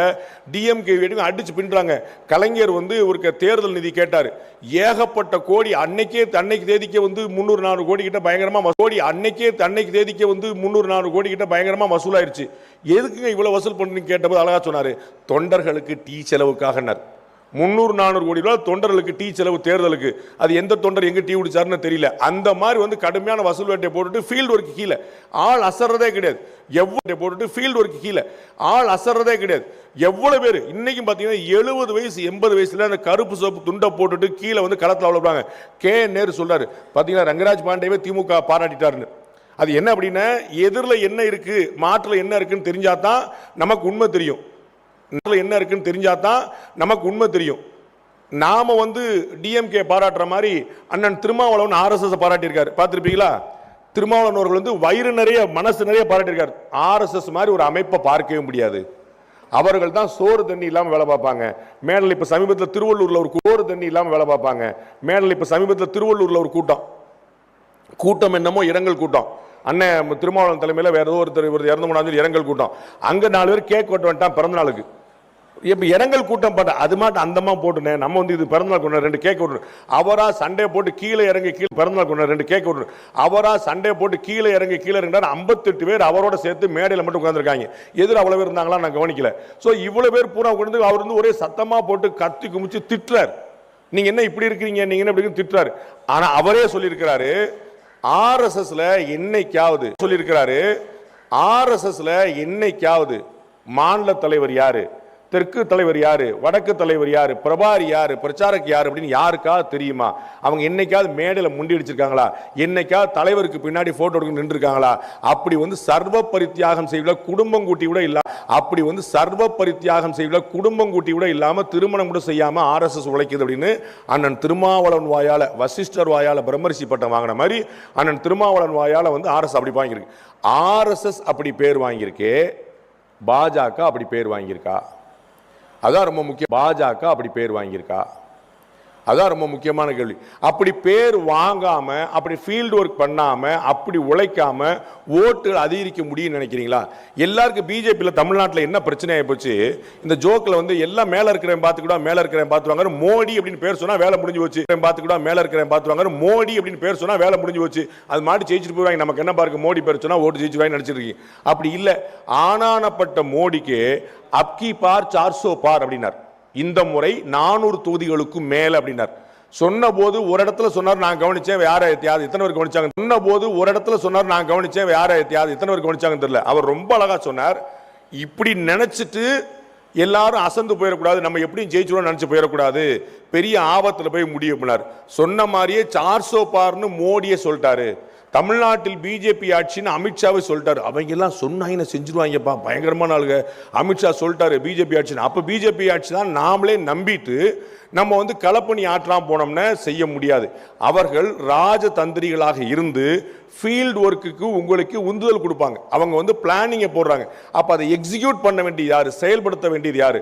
டிஎம்கே அடிச்சு பின்றாங்க. கலைஞர் வந்து ஒரு தேர்தல் நிதி கேட்டாரு, ஏகப்பட்ட கோடி அன்னைக்கு தேதிக்கே வந்து 300-400 கோடி கிட்ட பயங்கரமா தேதிக்கே 300-400 கோடி கிட்ட பயங்கரமா வசூலாயிருச்சு. எதுக்குங்க இவ்வளவு வசூல் பண்ணு கேட்டபோது அழகா சொன்னாரு, தொண்டர்களுக்கு டீ செலவுக்காக 300-400 கோடி ரூபாய் தொண்டர்களுக்கு டீ செலவு தேர்தலுக்கு. அது எந்த தொண்டர் எங்க டீ குடிச்சாருன்னு தெரியல. அந்த மாதிரி வந்து கடுமையான வசூல் வேட்டையை போட்டுட்டு ஃபீல்டு ஒர்க் கீழே ஆள் அசர்றதே கிடையாது. எவ்வளவு பேர் இன்னைக்கும் பாத்தீங்கன்னா 70 வயசு 80 வயசுல அந்த கருப்பு சோப்பு துண்டை போட்டுட்டு கீழே வந்து களத்தில் அவ்வளவு. கே நேரு சொல்றாரு பாத்தீங்கன்னா, ரங்கராஜ் பாண்டேவே திமுக பாராட்டிட்டாருன்னு. அது என்ன அப்படின்னா, எதிரில் என்ன இருக்கு மாற்றுல என்ன இருக்குன்னு தெரிஞ்சாதான் நமக்கு உண்மை தெரியும். நாம வந்து டிஎம்கே பாராட்டுற மாதிரி அண்ணன் திருமாவளவன் ஆர்எஸ்எஸ் பாராட்டியிருக்காரு, பார்த்திருப்பீங்களா? திருமாவளவன் அவர்கள் வந்து வயிறு நிறைய மனசு நிறைய பாராட்டியிருக்காரு. ஆர்எஸ்எஸ் மாதிரி ஒரு அமைப்பை பார்க்கவே முடியாது. அவர்கள் தான் சோறு தண்ணி இல்லாமல் வேலை பார்ப்பாங்க. மேடல் இப்ப சமீபத்தில் திருவள்ளூர்ல ஒரு சோறு தண்ணி இல்லாமல் வேலை பார்ப்பாங்க. மேடல் இப்ப சமீபத்தில் திருவள்ளூர்ல ஒரு கூட்டம் என்னமோ இரங்கல் கூட்டம், அண்ணன் திருமாவளவன் தலைமையில் வேற ஏதோ ஒருத்தர் இறந்து போனாலும் இரங்கல் கூட்டம். அங்க 4 பேர் கேக் கொண்டு வந்துட்டான் பிறந்த நாளுக்கு. இப்ப இரங்கல் கூட்டம் பண்ண அது மாட்டம் அந்தமா போட்டுனே நம்ம வந்து இது பிறந்தநாள் கொண்டு 2 கேக் விடணும். அவரா சண்டே போட்டு கீழே இறங்கி பிறந்தநாள் கொண்டு 2 கேக் விடணும். அவரா சண்டே போட்டு கீழே இறங்கி 58 பேர் அவரோட சேர்த்து மேடையில் மட்டும் உட்கார்ந்துருக்காங்க. எதிர அவ்வளவு பேர் இருந்தாங்களா நான் கவனிக்கல. சோ இவ்வளவு பேர் பூரா கொண்டு அவர் வந்து ஒரே சத்தமா போட்டு கத்தி குமிச்சு திட்டுறாரு. நீங்க என்ன இப்படி இருக்கிறீங்க, நீங்க என்ன இப்படி திட்டுறாரு. ஆனா அவரே சொல்லியிருக்கிறாரு, ஆர்எஸ்எஸ்ல என்னைக்காவது மாநில தலைவர் யாரு, தெற்கு தலைவர் யாரு, வடக்கு தலைவர் யாரு, பிரபாரி யாரு, பிரச்சாரக்கு யாரு அப்படின்னு யாருக்காவது தெரியுமா? அவங்க என்னைக்காவது மேடையில் முண்டி அடிச்சிருக்காங்களா? என்னைக்காவது தலைவருக்கு பின்னாடி போட்டோ எடுக்க நின்று இருக்காங்களா? அப்படி வந்து சர்வ பரித்தியாகம் செய்யல, குடும்பம் கூட்டி கூட இல்ல, இல்லாம திருமணம் கூட செய்யாம ஆர்எஸ்எஸ் உழைக்குது அப்படின்னு அண்ணன் திருமாவளவன் வாயால, வசிஷ்டர் வாயால பிரம்மரிஷி பட்டம் வாங்கின மாதிரி அண்ணன் திருமாவளவன் வாயால வந்து ஆர்எஸ் அப்படி வாங்கியிருக்கு. ஆர்எஸ்எஸ் அப்படி பேர் வாங்கியிருக்கே, பாஜக அப்படி பேர் வாங்கியிருக்கா? அதான் ரொம்ப முக்கியம். பாஜக அப்படி பேர் வாங்கியிருக்கா? அதான் ரொம்ப முக்கியமான கேள்வி. அப்படி பேர் வாங்காம, அப்படி ஃபீல்டு ஒர்க் பண்ணாம, அப்படி உழைக்காம ஓட்டுகள் அதிகரிக்க முடியும்னு நினைக்கிறீங்களா? எல்லாருக்கும் பிஜேபியில் தமிழ்நாட்டில் என்ன பிரச்சனை ஆயிப்போச்சு, இந்த ஜோக்கில் வந்து எல்லாம் மேல இருக்கிறவன் பார்த்துக்கிட்டா மேல இருக்கிறவன் பார்த்துவாங்க, மோடி அப்படின்னு பேர் சொன்னா வேலை முடிஞ்சு போச்சு, பார்த்துக்கிட்டா மேல இருக்கிறவன் பார்த்துவாங்க, மோடி அப்படின்னு பேர் சொன்னா வேலை முடிஞ்சு போச்சு, அது மாட்டி ஜெயிச்சுட்டு போவாங்க. நமக்கு என்ன பாருங்க, மோடி பேர் சொன்னா ஓட்டு ஜெயிச்சுவாங்க நினைச்சிருக்கீங்க. அப்படி இல்லை. ஆனானப்பட்ட மோடிக்கு அப்கி பார் 400 பார் அப்படின்னார். இந்த முறை 400 தொகுதிகளுக்கும் மேல அப்படின்னார். சொன்ன போது ஒரு இடத்துல சொன்னார் நான் கவனிச்சேன், யாரை எத்தியாவது எத்தனை பேர் கவனிச்சாங்க. சொன்ன போது ஒரு இடத்துல சொன்னார் நான் கவனிச்சேன், யாரை எத்தியாவது எத்தனை பேர் கவனிச்சாங்கன்னு தெரியல. அவர் ரொம்ப அழகா சொன்னார். இப்படி நினைச்சிட்டு எல்லாரும் அசந்து போயிடக்கூடாது, நம்ம எப்படியும் ஜெயிச்சுடும் நினைச்சு போயிடக்கூடாது, பெரிய ஆபத்தில் போய் முடியும். சொன்ன மாதிரியே 400 பார்னு மோடியே சொல்லிட்டாரு. தமிழ்நாட்டில் பிஜேபி ஆட்சின்னு அமித்ஷாவை சொல்லிட்டாரு. அவங்க எல்லாம் சொன்னாங்க செஞ்சிருவாங்கப்பா, பயங்கரமான ஆளுங்க. அமித்ஷா சொல்லிட்டாரு பிஜேபி ஆட்சின்னு. அப்போ பிஜேபி ஆட்சி தான் நாமளே நம்பிட்டு நம்ம வந்து களப்பணி ஆற்றாம போனோம்னா செய்ய முடியாது. அவர்கள் ராஜதந்திரிகளாக இருந்து ஃபீல்டு ஒர்க்குக்கு உங்களுக்கு உந்துதல் கொடுப்பாங்க. அவங்க வந்து பிளானிங்கை போடுறாங்க. அப்போ அதை எக்ஸிக்யூட் பண்ண வேண்டியது யாரு, செயல்படுத்த வேண்டியது யாரு?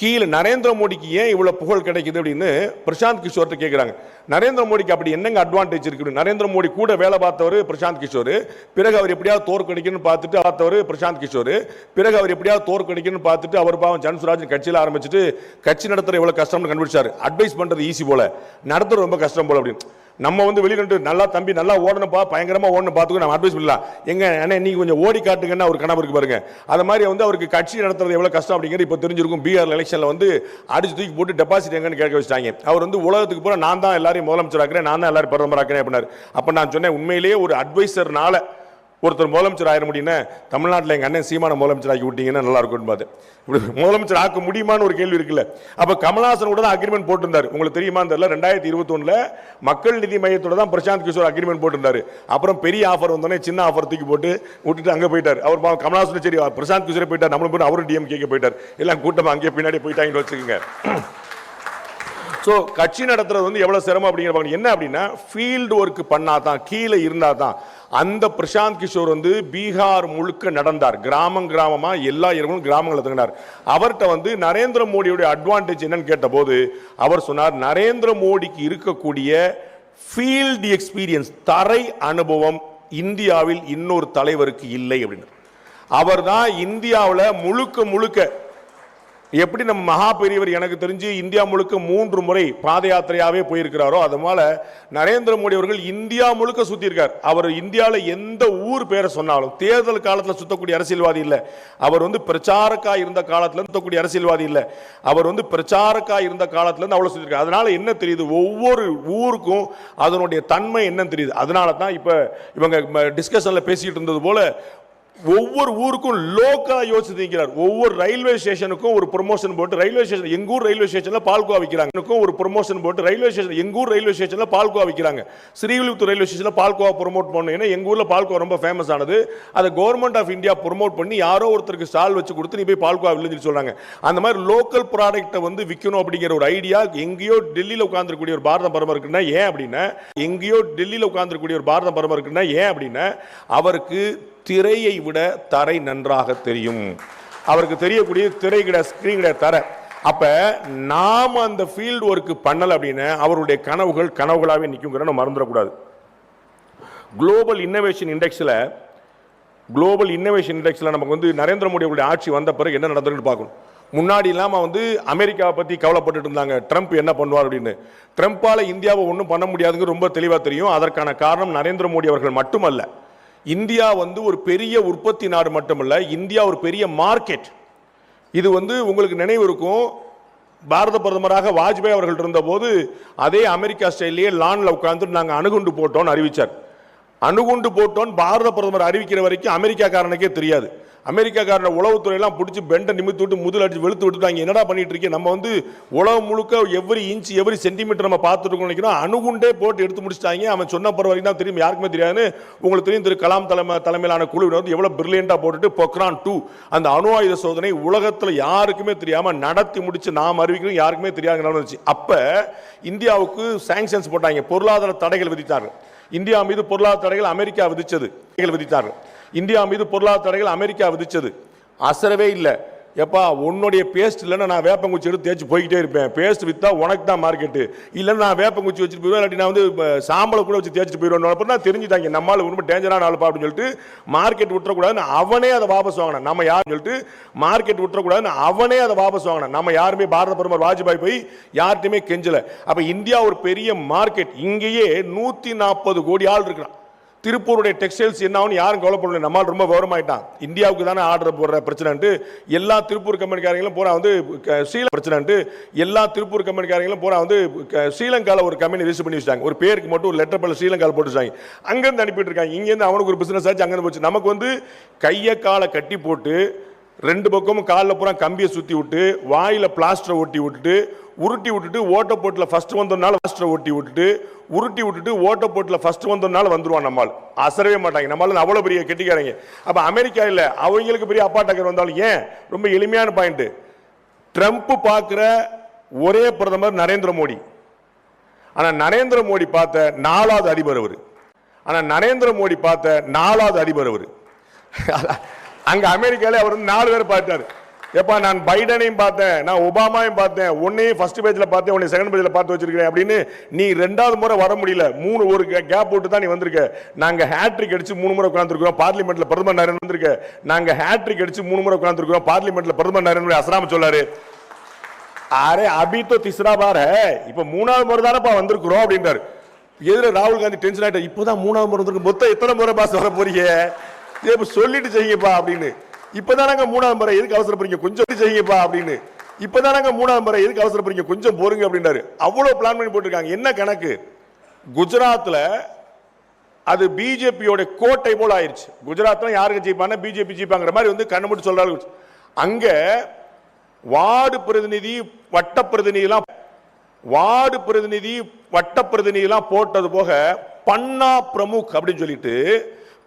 கீழே நரேந்திர மோடிக்கு ஏன் இவ்வளவு புகழ் கிடைக்குது அப்படின்னு பிரசாந்த் கிஷோர்ட்ட கேட்குறாங்க. நரேந்திர மோடிக்கு அப்படி என்னங்க அட்வான்டேஜ் இருக்கு? நரேந்திர மோடி கூட வேலை பார்த்தவர் பிரசாந்த் கிஷோர், பிறகு அவர் எப்படியாவது தோற்கடிக்கணும்னு பார்த்துட்டு பார்த்தவர் பிரசாந்த் கிஷோர், பிறகு அவர் எப்படியாவது தோற்கடிக்கணும்னு பார்த்துட்டு அவர் பாவம் ஜன்சுராஜ் கட்சியில் ஆரம்பிச்சுட்டு கட்சி நடத்துற எவ்வளவு கஷ்டம்னு கண்டுபிடிச்சாரு. அட்வைஸ் பண்றது ஈஸி போல, நடத்துறது ரொம்ப கஷ்டம் போல அப்படின்னு. நம்ம வந்து வெளியிட்டு நல்லா தம்பி நல்லா ஓடணும்ப்பா, பயங்கரமா ஓடணும் பார்த்துக்கோ நம்ம அட்வைஸ் பண்ணலாம். எங்க அண்ணே நீங்க கொஞ்சம் ஓடி காட்டுங்கன்னா ஒரு கனவு இருக்கு பாருங்க. அது மாதிரி வந்து அவருக்கு கட்சி நடத்துறது எவ்வளவு கஷ்டம் அப்படிங்கிறது இப்போ தெரிஞ்சிருக்கும். பீகார் எலெக்ஷன்ல வந்து அடிச்சு தூக்கி போட்டு டெபாசிட் எங்கன்னு கேட்க வச்சிட்டாங்க. அவர் வந்து உலகத்துக்கு பூரா நான் தான் எல்லாரையும் முதலமைச்சராக்கிறேன், நான் தான் எல்லாரும் பிரதமராக்கிறேன் அப்படின்னாரு. அப்ப நான் சொன்னேன், உண்மையிலேயே ஒரு அட்வைசர்னால ஒருத்தர் முதலமைச்சர் ஆயிட முடியும்னா தமிழ்நாட்டில் எங்க அண்ணன் சீமான முதலமைச்சர் ஆக்கி விட்டீங்கன்னா நல்லா இருக்கும் பார்த்து. இப்படி முதலமைச்சர் ஆக்க முடியுமான்னு ஒரு கேள்வி இருக்குல்ல. அப்ப கமல்ஹாசன் கூட தான் அக்ரிமெண்ட் போட்டிருந்தாரு. உங்களுக்கு தெரியுமா தெரியல, 2021 மக்கள் நிதி மையத்தோட தான் பிரசாந்த் கிஷோர் அக்ரிமெண்ட் போட்டிருந்தாரு. அப்புறம் பெரிய ஆஃபர் வந்தோடனே சின்ன ஆஃபர் தூக்கி போட்டு விட்டுட்டு அங்கே போயிட்டார். அவர் கமல்ஹாசன் சரி பிரசாந்த் கிஷோரே போயிட்டார், நம்மளும் போய் அவரும் டிஎம்கே போயிட்டார். எல்லாம் கூட்டமா அங்கே பின்னாடி போயிட்டாங்கன்னு வச்சுக்கோங்க. ஸோ கட்சி நடத்துறது வந்து எவ்வளவு சிரமம் அப்படிங்கிற என்ன அப்படின்னா ஃபீல்டு ஒர்க் பண்ணாதான், கீழே இருந்தா தான். அந்த பிரசாந்த் கிஷோர் வந்து பீகார் முழுக்க நடந்தார், கிராமமா எல்லா இரவும் கிராமங்களை தங்கினார். அவர்கிட்ட வந்து நரேந்திர மோடியுடைய அட்வான்டேஜ் என்னன்னு கேட்ட போது அவர் சொன்னார், நரேந்திர மோடிக்கு இருக்கக்கூடிய ஃபீல்டு எக்ஸ்பீரியன்ஸ், தரை அனுபவம் இந்தியாவில் இன்னொரு தலைவருக்கு இல்லை அப்படின்னு. அவர் தான் இந்தியாவில் முழுக்க எப்படி நம்ம மகா பெரியவர் எனக்கு தெரிஞ்சு இந்தியா முழுக்க 3 முறை பாத யாத்திரையாவே போயிருக்கிறாரோ, அதனால நரேந்திர மோடி அவர்கள் இந்தியா முழுக்க சுத்தி இருக்கார். அவர் இந்தியாவில் எந்த ஊர் பேரை சொன்னாலும் தேர்தல் காலத்தில் சுத்தக்கூடிய அரசியல்வாதி இல்லை. அவர் வந்து பிரச்சாரக்கா இருந்த காலத்துல சுத்தக்கூடிய அரசியல்வாதி இல்லை. அவர் வந்து பிரச்சாரக்கா இருந்த காலத்துல இருந்து அவ்வளவு சுத்தி இருக்கார். அதனால என்ன தெரியுது, ஒவ்வொரு ஊருக்கும் அதனுடைய தன்மை என்னன்னு தெரியுது. அதனால தான் இப்ப இவங்க டிஸ்கஷன்ல பேசிட்டு இருந்தது போல ஒவ்வொரு ஊருக்கும் லோக்கலா யோசிக்கிறார். ஒவ்வொரு ரயில்வே ஸ்டேஷனுக்கும் ஒரு ப்ரமோஷன் போட்டு, ரயில்வே ஸ்டேஷன் எங்க ஊர் ரயில்வே ஸ்டேஷன்ல பால்கோவா விற்கிறாங்க, ஒரு ப்ரமோஷன் போட்டு ரயில்வே ஸ்டேஷன் எங்க ஊர் ரயில்வே ஸ்டேஷன்ல பால்கோவா விற்கிறாங்க, ஸ்ரீவில்லிபுத்தூர் ரயில்வே ஸ்டேஷன்ல பால்கோவா ப்ரமோட் பண்ணணும். ஏன்னா எங்க ஊர்ல பால்கோவா ரொம்ப ஃபேமஸ் ஆனது. அதை கவர்மெண்ட் ஆஃப் இந்தியா ப்ரமோட் பண்ணி யாரோ ஒருத்தருக்கு ஸ்டால் வச்சு கொடுத்து நீ போய் பால்கோவா வில்லுன்னு சொல்றாங்க. அந்த மாதிரி லோக்கல் ப்ராடக்ட்டை வந்து விற்கணும் அப்படிங்கிற ஒரு ஐடியா எங்கேயோ டெல்லியில் உட்கார்ந்துக்கூடிய ஒரு பாரத பிரதமர் இருக்குன்னா ஏன் அப்படின்னா, எங்கேயோ டெல்லியில் உட்கார்ந்துக்கூடிய ஒரு பாரத பிரதமர் இருக்குன்னா ஏன் அப்படின்னா அவருக்கு திரையை விட தரை நன்றாக தெரியும். அவருக்கு தெரியக்கூடிய திரை கிடையாது, ஸ்கிரீன் கிடையாது, தரை. அப்ப நாம அந்த ஃபீல்டு ஒர்க் பண்ணல அப்படின்னா அவருடைய கனவுகள் கனவுகளாவே நிற்கும். மறந்துடக்கூடாது. குளோபல் இன்னோவேஷன் இண்டெக்ஸ்ல நமக்கு வந்து நரேந்திர மோடி அவருடைய ஆட்சி வந்த பிறகு என்ன நடந்ததுன்னு பார்க்கணும். முன்னாடி இல்லாம வந்து அமெரிக்காவை பத்தி கவலைப்பட்டு இருந்தாங்க, ட்ரம்ப் என்ன பண்ணுவார் அப்படின்னு. ட்ரம்பால இந்தியாவை ஒன்றும் பண்ண முடியாதுங்க ரொம்ப தெளிவா தெரியும். அதற்கான காரணம் நரேந்திர மோடி அவர்கள் மட்டுமல்ல. இந்தியா வந்து ஒரு பெரிய உற்பத்தி நாடு மட்டுமல்ல, இந்தியா ஒரு பெரிய மார்க்கெட். இது வந்து உங்களுக்கு நினைவு இருக்கும், பாரத பிரதமராக வாஜ்பாய் அவர்கள் இருந்த போது அதே அமெரிக்கா ஸ்டைலே லான்ல உட்கார்ந்து நாங்கள் அணுகுண்டு போட்டோம்னு அறிவிச்சார். அணுகுண்டு போட்டோன்னு பாரத பிரதமர் அறிவிக்கிற வரைக்கும் அமெரிக்காக்காரனுக்கே தெரியாது. அமெரிக்காக்காரன உளவுத்துறையெல்லாம் பிடிச்சி பெண்டை நிமித்து விட்டு முதல் அடிச்சு வெளுத்து விட்டுட்டாங்க. என்னடா பண்ணிட்டு இருக்கேன், நம்ம வந்து உலகம் முழுக்க எவ்ரி இன்ச் எவ்ரி சென்டிமீட்டர் நம்ம பார்த்துட்டு நினைக்கிறோம். அணுகுண்டே போட்டு எடுத்து முடிச்சிட்டாங்க. அவன் சொன்ன பிற வரைக்கும் தான் தெரியும், யாருக்குமே தெரியாதுன்னு உங்களுக்கு தெரியும். திரு கலாம் தலைமையிலான குழு வந்து எவ்வளவு பிரில்லியண்டா போட்டுட்டு பொக்ரான் 2 அந்த அணு ஆயுத சோதனை உலகத்தில் யாருக்குமே தெரியாம நடத்தி முடிச்சு நாம் அறிவிக்கிறோம், யாருக்குமே தெரியாது. அப்ப இந்தியாவுக்கு சாங்ஷன்ஸ் போட்டாங்க, பொருளாதார தடைகள் விதித்தார்கள். இந்தியா மீது பொருளாதார தடைகள் அமெரிக்கா விதித்தார்கள். இந்தியா மீது பொருளாதார தடைகள் அமெரிக்கா விதிச்சது அசரவே இல்லை. எப்பா உன்னுடைய பேஸ்ட் இல்லைன்னா நான் வேப்பங்குச்சி எடுத்து தேய்ச்சி போய்கிட்டே இருப்பேன், பேஸ்ட் விற்றா உனக்கு தான் மார்க்கெட்டு, இல்லைன்னா நான் வேப்பங்குச்சி வச்சுட்டு போயிடுவேன், இல்லாட்டி நான் வந்து சாம்பலை கூட வச்சு தேய்ச்சிட்டு போயிடுவேன். அப்புறம் தான் தெரிஞ்சுட்டாங்க நம்மளால ரொம்ப டேஞ்சரான ஆளுப்பா அப்படின்னு சொல்லிட்டு மார்க்கெட் விட்டுறக்கூடாதுன்னு அவனே அதை வாபஸ் வாங்கினான். நம்ம யாருன்னு சொல்லிட்டு மார்க்கெட் விட்டுறக்கூடாதுன்னு அவனே அதை வாபஸ் வாங்கினான். நம்ம யாருமே பாரத பிரதமர் வாஜ்பாய் போய் யார்கிட்டையுமே கெஞ்சல. அப்போ இந்தியா ஒரு பெரிய மார்க்கெட், இங்கேயே 140 கோடி ஆள் இருக்கிறான். திருப்பூருடைய டெக்ஸ்டைல்ஸ் என்ன ஆகும் யாரும் கவலைப்படல, நம்மால் ரொம்ப கௌரவமாயிட்டான். இந்தியாவுக்கு தானே ஆர்டர் போடுற பிரச்சனை, எல்லா திருப்பூர் கம்பெனிக்காரங்களும் போறா வந்து பிரச்சனை, எல்லா திருப்பூர் கம்பெனிக்காரங்களும் போறா வந்து ஸ்ரீலங்காவில் ஒரு கம்பெனி ரிஜிஸ்டர் பண்ணி வச்சாங்க. ஒரு பேருக்கு மட்டும் ஒரு லெட்டர் பண்ண ஸ்ரீலங்காவில் போட்டு வச்சாங்க. அங்கேருந்து அனுப்பிட்டு இருக்காங்க. இங்கேருந்து அவனுக்கு ஒரு பிசினஸ் ஆச்சு, அங்கேருந்து போச்சு. நமக்கு வந்து கையை காலை கட்டி போட்டு 2 பக்கமும் காலில் பூரா கம்பியை சுற்றி விட்டு வாயில் பிளாஸ்டரை ஒட்டி விட்டுட்டு உருட்டி விட்டுட்டு ஓட்டப்போட்டில் ஃபர்ஸ்ட் வந்ததுனால பிளாஸ்டரை ஒட்டி விட்டுட்டு உருட்டி விட்டுட்டு ஓட்டப்போட்டில் ஃபர்ஸ்ட் வந்ததுனால வந்துருவான். நம்மால் அசரவே மாட்டாங்க. நம்மளால அவ்வளோ பெரிய கெட்டிக்காரங்க. அப்போ அமெரிக்கா இல்லை, அவங்களுக்கு பெரிய அப்பா டக்கர் வந்தாலும் ஏன் ரொம்ப எளிமையான பாயிண்ட். ட்ரம்ப் பார்க்குற ஒரே பிரதமர் நரேந்திர மோடி. ஆனால் நரேந்திர மோடி பார்த்த 4வது அதிபர் அவர். ஆனால் நரேந்திர மோடி பார்த்த 4வது அதிபர் அவர். அங்க அமெரிக்கால அவர் 4 பேர் பார்த்தாரு. எப்பா நான் பைடனையும் பார்த்தேன், நான் ஒபாமாவையும் பார்த்தேன், உன்னையும் ஃபர்ஸ்ட் பேஜ்ல பார்த்தேன், உன்னை செகண்ட் பேஜ்ல பார்த்து வச்சிருக்கேன் அப்படின்னு நீ 2வது முறை வர முடியல, 3 ஒரு கேப் போட்டு தான் நீ வந்திருக்க. நாங்க ஹேட்ரிக் அடிச்சு 3 முறை உட்கார்ந்துருக்கோம் பார்லிமெண்ட்ல, பிரதமர் நரேந்திர வந்திருக்க. நாங்க ஹேட்ரிக் அடிச்சு 3 முறை உட்கார்ந்துருக்கோம் பார்லிமெண்ட்ல, பிரதமர் நரேந்திர அசராம சொல்லாரு. அரே அபி தோ தீசரா பார் ஹை, இப்ப 3வது முறை தானப்பா வந்திருக்கிறோம் அப்படின்றாரு. எதிர ராகுல் காந்தி டென்ஷன் ஆயிட்டார். இப்பதான் 3வது முறை வந்திருக்கு, மொத்தம் எத்தனை முறை பாஸ் வர போறீங்க, சொல்லிட்டு செய்யுங்கப்பா அப்படின்னு. இப்பதானங்க 3வது முறை, எதுக்கு அவசரப்படுறீங்க, கொஞ்சம் செய்யுங்கப்பா அப்படின்னு. இப்பதானங்க 3வது முறை, எதுக்கு அவசரப்படுறீங்க, கொஞ்சம் போருங்க அப்படின்னாரு. அவ்வளவு பிளான் பண்ணி போட்டிருக்காங்க. என்ன கணக்கு, குஜராத்ல அது பிஜேபியோட கோட்டை போல ஆயிருச்சு. குஜராத்ல யாருக்கு ஜெயிப்பாங்க, பிஜேபி ஜெயிப்பாங்கிற மாதிரி வந்து கண்ணு மட்டும் சொல்றாரு. அங்க வார்டு பிரதிநிதி வட்ட பிரதிநிதிலாம் வார்டு பிரதிநிதி வட்ட பிரதிநிதிலாம் போட்டது போக பன்னா பிரமுக் அப்படின்னு சொல்லிட்டு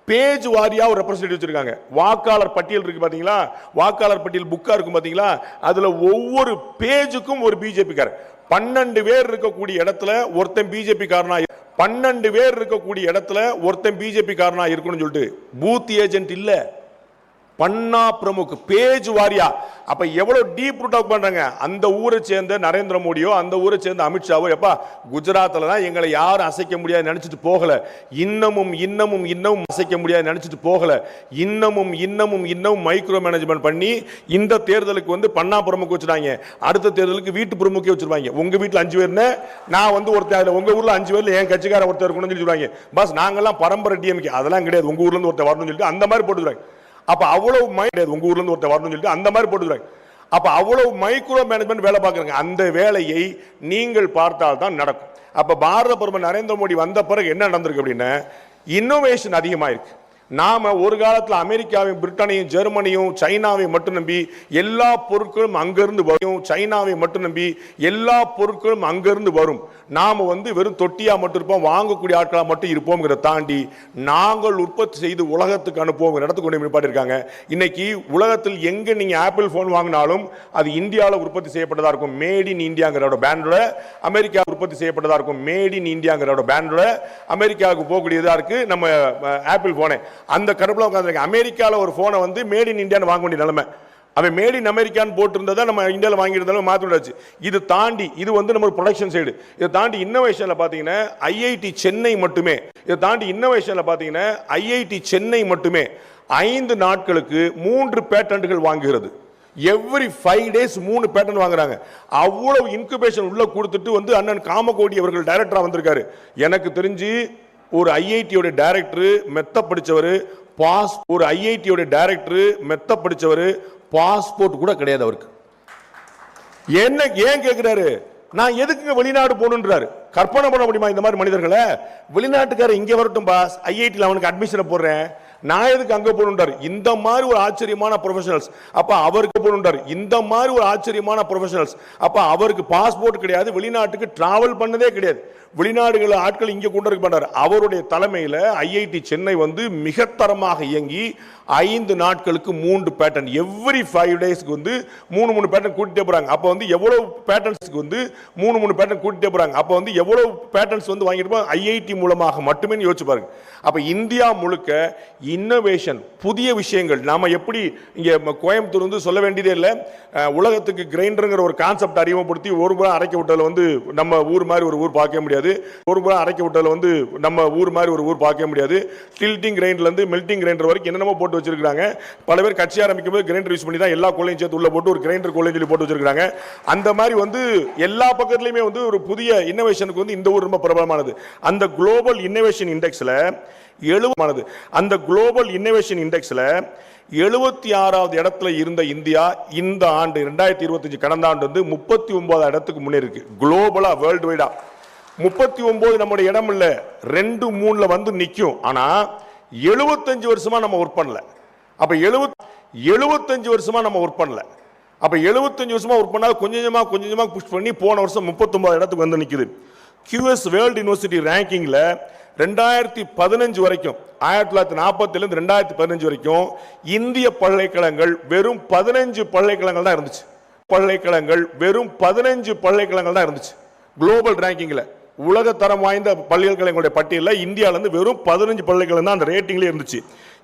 பேஜ் வாரியா ஒரு ரெப்ரசன்டேட்டிவ் வச்சிருக்காங்க. வாக்காளர் பட்டியல் இருக்கு பாத்தீங்களா, வாக்காளர் பட்டியல் புக்கா இருக்கும் பாத்தீங்களா, அதுல ஒவ்வொரு பேஜுக்கும் ஒரு பிஜேபி காரர். 12 பேர் இருக்கக்கூடிய இடத்துல ஒருத்தன் பிஜேபி காரனா, 12 பேர் இருக்கக்கூடிய இடத்துல ஒருத்தன் பிஜேபி காரனா இருக்கணும்னு சொல்லிட்டு பூத் ஏஜென்ட் இல்ல, பன்னா பிரமுக் பேஜ் வாரியா. அப்ப எவ்வளவு டீப் ரூட் அவுட் பண்றாங்க. அந்த ஊரை சேர்ந்த நரேந்திர மோடியோ அந்த ஊரை சேர்ந்த அமித்ஷாவோ எப்பா குஜராத்ல தான் எங்களை யாரும் அசைக்க முடியாது நினைச்சிட்டு போகல, இன்னமும் இன்னமும் இன்னமும் அசைக்க முடியாது நினைச்சிட்டு போகல, இன்னமும் இன்னமும் இன்னமும் மைக்ரோ மேனேஜ்மெண்ட் பண்ணி இந்த தேர்தலுக்கு வந்து பன்னா பிரமுக் வச்சுட்டாங்க, அடுத்த தேர்தலுக்கு வீட்டு பிரமுக்கே வச்சிருவாங்க. உங்க வீட்டுல 5 பேர்னு நான் வந்து ஒருத்தர், உங்க ஊர்ல 5 பேர்ல என் கட்சிக்கார ஒருத்தர் இருக்கணும்னு சொல்லிடுவாங்க. பஸ் நாங்கெல்லாம் பரம்பரை டிஎம்கே, அதெல்லாம் கிடையாது, உங்க ஊர்ல இருந்து ஒருத்தர் வரணும்னு சொல்லிட்டு அந்த மாதிரி போட்டுறாங்க. அப்ப அவ்வளவு உங்க ஊர்ல இருந்து ஒருத்தர் வரணும்னு சொல்லிட்டு அந்த மாதிரி போட்டுறாங்க. அப்ப அவ்வளவு மைக்ரோ மேனேஜ்மெண்ட் வேலை பார்க்கறாங்க. அந்த வேலையை நீங்கள் பார்த்தால் தான் நடக்கும். அப்ப பாரத பிரதமர் நரேந்திர மோடி வந்த பிறகு என்ன நடந்திருக்கு அப்படின்னா, இன்னோவேஷன் அதிகமாயிருக்கு. நாம ஒரு காலத்தில் அமெரிக்காவையும் பிரிட்டனையும் ஜெர்மனியும் சைனாவையும் மட்டும் நம்பி எல்லா பொருட்களும் அங்கிருந்து வரும், சைனாவை மட்டும் நம்பி எல்லா பொருட்களும் அங்கிருந்து வரும், நாம வந்து வெறும் தொட்டியா மட்டும் இருப்போம், வாங்கக்கூடிய ஆட்களா மட்டும் இருப்போம்ங்கிறத தாண்டி நாங்கள் உற்பத்தி செய்து உலகத்துக்கு அனுப்புவோம் இடத்துக்கு கொண்டு நிப்பாட்டிருக்காங்க. இன்னைக்கு உலகத்தில் எங்க நீங்க ஆப்பிள் போன் வாங்கினாலும் அது இந்தியாவில் உற்பத்தி செய்யப்பட்டதா இருக்கும், மேட் இன் இந்தியாங்கிற பேண்டோட. அமெரிக்கா உற்பத்தி செய்யப்பட்டதா இருக்கும், மேட் இன் இந்தியாங்கிற பேண்டோட. அமெரிக்காவுக்கு போகக்கூடியதா இருக்கு நம்ம ஆப்பிள் போனே. அந்த கருப்புல உட்கார்ந்து அமெரிக்காவில் ஒரு போனை வந்து மேட் இன் இந்தியான்னு வாங்க வேண்டிய நிலைமை. அவன் மேட் இன் அமெரிக்கான்னு போட்டிருந்ததை நம்ம இந்தியாவில் வாங்கியிருந்தாலும் மாற்றிடாச்சு. இது தாண்டி இது வந்து நம்ம ப்ரொடக்ஷன் சைடு. இதை தாண்டி இன்னோவேஷன்ல பார்த்தீங்கன்னா ஐஐடி சென்னை மட்டுமே, இதை தாண்டி இன்னோவேஷன்ல பார்த்தீங்கன்னா ஐஐடி சென்னை மட்டுமே 5 நாட்களுக்கு 3 பேட்டன்ட்கள் வாங்குகிறது. எவ்ரி 5 days 3 பேட்டன்ட் வாங்குறாங்க. அவ்வளவு இன்குபேஷன் உள்ள கொடுத்துட்டு வந்து அண்ணன் காமகோடி அவர்கள் டைரக்டரா வந்திருக்காரு. எனக்கு தெரிஞ்சு ஒரு ஐஐடியோட டைரக்டர் மெத்த படிச்சவர், ஒரு ஐஐடியோட டைரக்டர் மெத்த படிச்சவர், பாஸ்போர்ட் கூட கிடையாது அவருக்கு. என்ன ஏன் கேட்கிறாரு, நான் எதுக்கு வெளிநாடு போகணுன்றாரு. கற்பனை பண்ண முடியுமா இந்த மாதிரி மனிதர்களை? வெளிநாட்டுக்காரர் இங்க வரட்டும் பாஸ், ஐஐடியில் அவனுக்கு அட்மிஷனை போடுறேன், நான் எதுக்கு அங்க போகணுன்றாரு. இந்த மாதிரி ஒரு ஆச்சரியமான ப்ரொஃபஷனல்ஸ். அப்ப அவருக்கு போகணுன்றாரு. இந்த மாதிரி ஒரு ஆச்சரியமான ப்ரொஃபஷனல்ஸ். அப்ப அவருக்கு பாஸ்போர்ட் கிடையாது, வெளிநாட்டுக்கு டிராவல் பண்ணதே கிடையாது, வெளிநாடுகள் ஆட்கள் இங்க கொண்டு இருக்க மாட்டார். அவருடைய தலைமையில் ஐஐடி சென்னை வந்து மிக தரமாக இயங்கி 5 நாட்களுக்கு 3 பேட்டர்ன், எவ்ரி 5 டேஸ்க்கு வந்து 3 பேட்டர்ன் கூட்டிட்டே போறாங்க. அப்போ வந்து எவ்வளவு பேட்டர்ன்ஸ்க்கு வந்து 3 பேட்டர்ன் கூட்டிட்டே போறாங்க. அப்போ வந்து எவ்வளவு பேட்டர்ன்ஸ் வந்து வாங்கிருப்போம் ஐஐடி மூலமாக மட்டுமே யோசிச்சு பாருங்க. அப்ப இந்தியா முழுக்க இன்னோவேஷன், புதிய விஷயங்கள். நாம எப்படி இங்க கோயம்புத்தூர் வந்து சொல்ல வேண்டியதே இல்லை, உலகத்துக்கு கிரைண்டருங்கிற ஒரு கான்செப்ட் அறிமுகப்படுத்தி ஒரு முறை அரைக்க விட்டதுல வந்து நம்ம ஊர் மாதிரி ஒரு ஊர் பார்க்க முடியாது. ஒரு முறை அரைக்க விட்டதுல வந்து நம்ம ஊர் மாதிரி ஒரு ஊர் பார்க்க முடியாது. டில்டிங் கிரைண்டர்ல இருந்து மெல்டிங் கிரைண்டர் வரைக்கும் என்னென்னமோ போட்டு வச்சிருக்காங்க. பல பேர் கட்சி ஆரம்பிக்கும் போது கிரைண்டர் யூஸ் பண்ணி தான் எல்லா கோலையும் சேர்த்து உள்ள போட்டு ஒரு கிரைண்டர் கோலையும் சொல்லி போட்டு வச்சிருக்காங்க. அந்த மாதிரி வந்து எல்லா பக்கத்துலயுமே வந்து ஒரு புதிய இன்னோவேஷனுக்கு வந்து இந்த ஊர் ரொம்ப பிரபலமானது. அந்த குளோபல் இன்னோவேஷன் இண்டெக்ஸ்ல 70 அந்த குளோபல் இன்னோவேஷன் இண்டெக்ஸ்ல 76வது இடத்துல இருந்த இந்தியா இந்த ஆண்டு 2025 கடந்த ஆண்டு வந்து 39 இடத்துக்கு முன்னே இருக்கு. குளோபலா வேர்ல்டு வைடா 39 நம்முடைய இடம் இல்ல, 2, 3ல வந்து நிக்கும். ஆனா 75 வருஷமா நம்ம ஒர்க் பண்ணல. அப்ப 75 வருஷமா நம்ம ஒர்க் பண்ணல. அப்ப 75 வருஷமா ஒர்க் பண்ணா கொஞ்சம் கொஞ்சமா புஷ் பண்ணி போன வருஷம் 39 இடத்துக்கு வந்து நிக்குது. QS வேர்ல்டு யுனிவர்சிட்டி ரேங்கிங்ல 2015 வரைக்கும், 1947 இருந்து 2015 வரைக்கும் இந்திய பல்கலைக்கழகங்கள் வெறும் 15 பல்கலைக்கழகங்கள் தான் இருந்துச்சு. பல்கலைக்கழகங்கள் வெறும் 15 பல்கலைக்கழகங்கள் தான் இருந்துச்சு. குளோபல் ரேங்கிங்ல உலக தரம் வாய்ந்த பல்கலைக்கழகங்களுடைய பட்டியலில் இந்தியாவில இருந்து வெறும் 15 பல்கலைக்கழகம் தான் அந்த ரேட்டிங்ல இருந்துச்சு.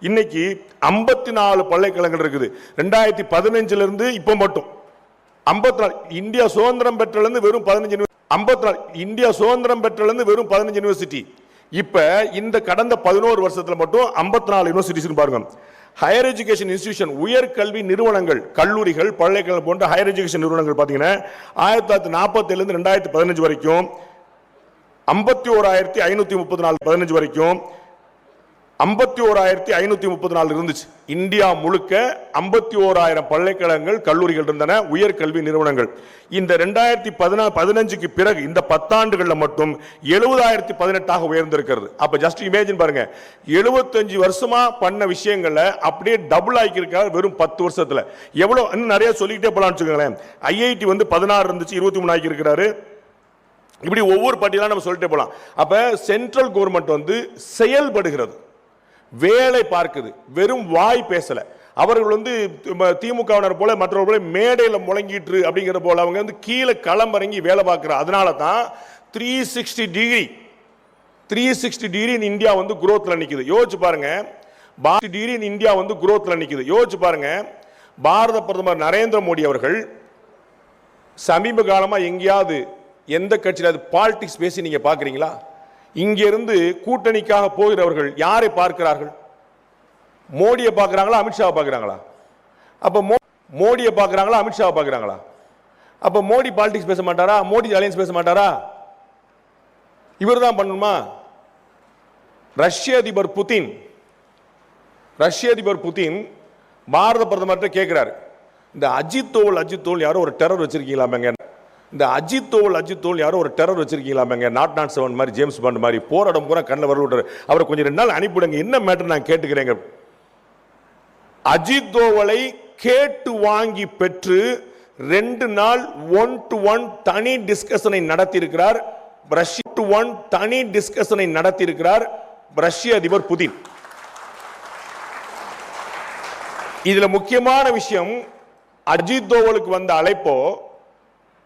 இன்னைக்கு 54 பல்கலைக்கழகங்கள் இருக்குது. 2015 இருந்து இப்ப மட்டும் 54. இந்தியா சுதந்திரம் பெற்றிலிருந்து வெறும் 15 54. இந்தியா சுதந்திரம் பெற்றிலிருந்து வெறும் 15 யூனிவர்சிட்டி. இப்ப இந்த கடந்த 11 வருஷத்துல மட்டும் 54 யூனிவர்சிட்டிஸ் பாருங்க. ஹையர் எஜுகேஷன் இன்ஸ்டிடியூஷன், உயர்கல்வி நிறுவனங்கள், கல்லூரிகள், பல்கலைக்கழகம் போன்ற ஹையர் எஜுகேஷன் நிறுவனங்கள் பாத்தீங்கன்னா 1947 இருந்து 2015 வரைக்கும் 51,534, 15 வரைக்கும் 51,534 இருந்துச்சு. இந்தியா முழுக்க 51,000 பல்கலைக்கழகங்கள், கல்லூரிகள் இருந்தன, உயர்கல்வி நிறுவனங்கள். இந்த 2015க்கு பிறகு இந்த 10 ஆண்டுகள்ல மட்டும் 70,018 உயர்ந்திருக்கிறது. அப்ப ஜஸ்ட் இமேஜின் பாருங்க, 75 வருஷமா பண்ண விஷயங்களை அப்படியே டபுள் ஆக்கி இருக்காரு வெறும் 10 வருஷத்துல. எவ்வளவு இன்னும் நிறைய சொல்லிக்கிட்டே போலாம்னு வச்சுக்கோங்களேன். ஐஐடி வந்து 16 இருந்துச்சு, 23 ஆக்கி இருக்கிறாரு. இப்படி ஒவ்வொரு பட்டியலா நம்ம சொல்லிட்டே போலாம். அப்ப சென்ட்ரல் கவர்மெண்ட் வந்து செயல்படுகிறது, வேலை பார்க்குது, வெறும் வாய் பேசல. அவர்கள் வந்து திமுகவினர் போல மற்றவர்கள் போல மேடையில் முழங்கிட்டு அப்படிங்கிற போல அவங்க வந்து கீழே களமிறங்கி வேலை பார்க்கிறார். அதனால தான் 360 டிகிரி இந்தியா வந்து குரோத்ல நிக்குது. யோசிச்சு பாருங்க, டிகிரி இந்தியா வந்து குரோத்ல நிக்குது. யோசிச்சு பாருங்க, பாரத பிரதமர் நரேந்திர மோடி அவர்கள் சமீப காலமா எங்கேயாவது எந்த கட்சியில பாலிடிக்ஸ் பேசி நீங்க பாக்குறீங்களா? இங்கிருந்து கூட்டணிக்காக போகிறவர்கள் யாரை பார்க்கிறார்கள்? மோடியை பார்க்கிறாங்களா, அமித்ஷாவை பார்க்கிறாங்களா? அப்ப மோடியை பார்க்கிறாங்களா, அமித்ஷாவை பார்க்கிறாங்களா? அப்ப மோடி பாலிடிக்ஸ் பேச மாட்டாரா? மோடி அலையன்ஸ் பேச மாட்டாரா? இவர் தான் பண்ணணுமா? ரஷ்ய அதிபர் புதின் பாரத பிரதமர்கிட்ட கேட்கிறாரு, இந்த அஜித் தோவல் யாரோ ஒரு டெரர் வச்சிருக்கீங்களா? இந்த அஜித் தோவல் யாரோ ஒரு டெரர் வச்சிருக்கீங்களா? நாட் 7 மாதிரி, ஜேம்ஸ் பாண்ட் மாதிரி போராடம் பூரா கண்ணில் வரல விட்டாரு. அவரை கொஞ்சம் 2 நாள் அனுப்பிவிடுங்க, என்ன மேட்டர் நான் கேட்டுக்கிறேங்க. அஜித் தோவலை கேட்டு வாங்கி பெற்று 2 நாள் 1-to-1 தனி டிஸ்கஷனை நடத்தியிருக்கிறார். ரஷ்ய அதிபர் புதின். இதுல முக்கியமான விஷயம், அஜித் தோவலுக்கு வந்த அழைப்போ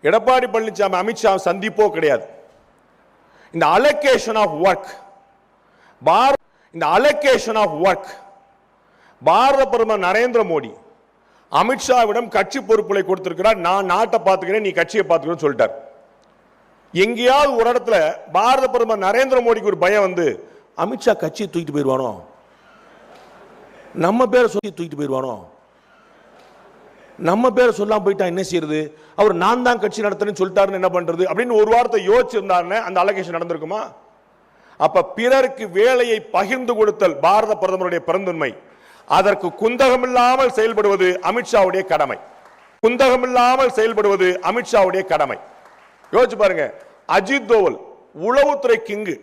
எடப்பாடி பழனிசாமி அமித்ஷா சந்திப்போ கிடையாது. இந்த அலோகேஷன் ஆஃப் ஒர்க் பாரத பிரதமர் நரேந்திர மோடி அமித்ஷாவிடம் கட்சி பொறுப்புகளை கொடுத்திருக்கிறார். நான் நாட்டை பார்த்துக்கிறேன், நீ கட்சியை பார்த்துக்கிறேன்னு சொல்லிட்டார். எங்கேயாவது ஒரு இடத்துல பாரத பிரதமர் நரேந்திர மோடிக்கு ஒரு பயம் வந்து, அமித்ஷா கட்சியை தூக்கிட்டு போயிடுவானோ, நம்ம பேரை சொல்லி தூக்கிட்டு போயிடுவானோ, நம்ம பேரை சொல்லாம போயிட்டா என்ன செய்யறது, அவர் நான் தான் கட்சி நடத்துறேன்னு சொல்லிட்டாருன்னு என்ன பண்றது அப்படின்னு ஒரு வார்த்தை யோசிச்சிருந்தாருன்னு அந்த அலோகேஷன் நடந்திருக்குமா? அப்ப பிறருக்கு வேலையை பகிர்ந்து கொடுத்தல் பாரத பிரதமருடைய பெருந்தன்மை. அதற்கு குந்தகமில்லாமல் செயல்படுவது அமித்ஷாவுடைய கடமை. யோசிச்சு பாருங்க, அஜித் தோவல் உளவுத்துறை கிங்கு,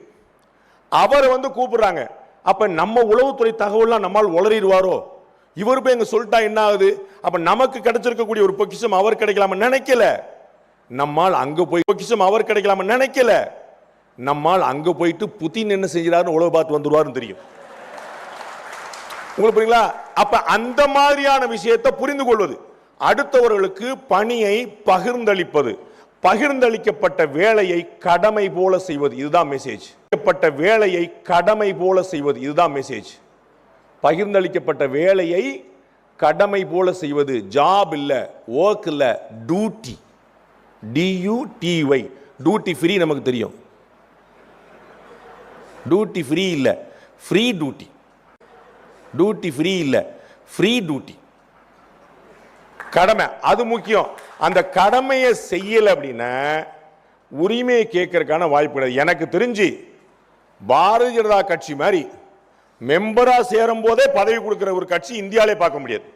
அவர் வந்து கூப்பிடுறாங்க. அப்ப நம்ம உளவுத்துறை தகவல்லாம் நம்மால் உளறிடுவாரோ? இவர் போய் எங்க சொல்லிட்டா என்ன ஆகுது? அப்ப நமக்கு கிடைச்சிருக்கக்கூடிய ஒரு பொக்கிஷம் அவர் கிடைக்கலாம நினைக்கல. நம்மால் அங்க போய் பொக்கிஷம் அவர் கிடைக்கலாம நினைக்கல. நம்மால் அங்க போயிட்டு புதின் என்ன செஞ்சாருன்னு உளவு பார்த்து வந்துருவாருன்னு தெரியும். உங்களுக்கு புரியுங்களா? அப்ப அந்த மாதிரியான விஷயத்தை புரிந்து கொள்வது, அடுத்தவர்களுக்கு பணியை பகிர்ந்தளிப்பது, பகிர்ந்தளிக்கப்பட்ட வேலையை கடமை போல செய்வது, இதுதான் மெசேஜ். வேலையை கடமை போல செய்வது, இதுதான் மெசேஜ். பகிர்ந்தளிக்கப்பட்ட வேலையை கடமை போல செய்வது, ஜாப் இல்ல, ஒர்க் இல்ல, டியூட்டி. DUTY, டியூட்டி ஃப்ரீ நமக்கு தெரியும். டியூட்டி ஃப்ரீ இல்ல, ஃப்ரீ டியூட்டி. டியூட்டி ஃப்ரீ இல்ல, ஃப்ரீ டியூட்டி. கடமை, அது முக்கியம். அந்த கடமையை செய்யல அப்படின்னா உரிமையை கேட்கறதுக்கான வாய்ப்பு கிடையாது. எனக்கு தெரிஞ்சு பாரதிய ஜனதா கட்சி மாதிரி மெம்பரா சேரும் போதே பதவி கொடுக்கிற ஒரு கட்சி இந்தியாவிலே பார்க்க முடியாது.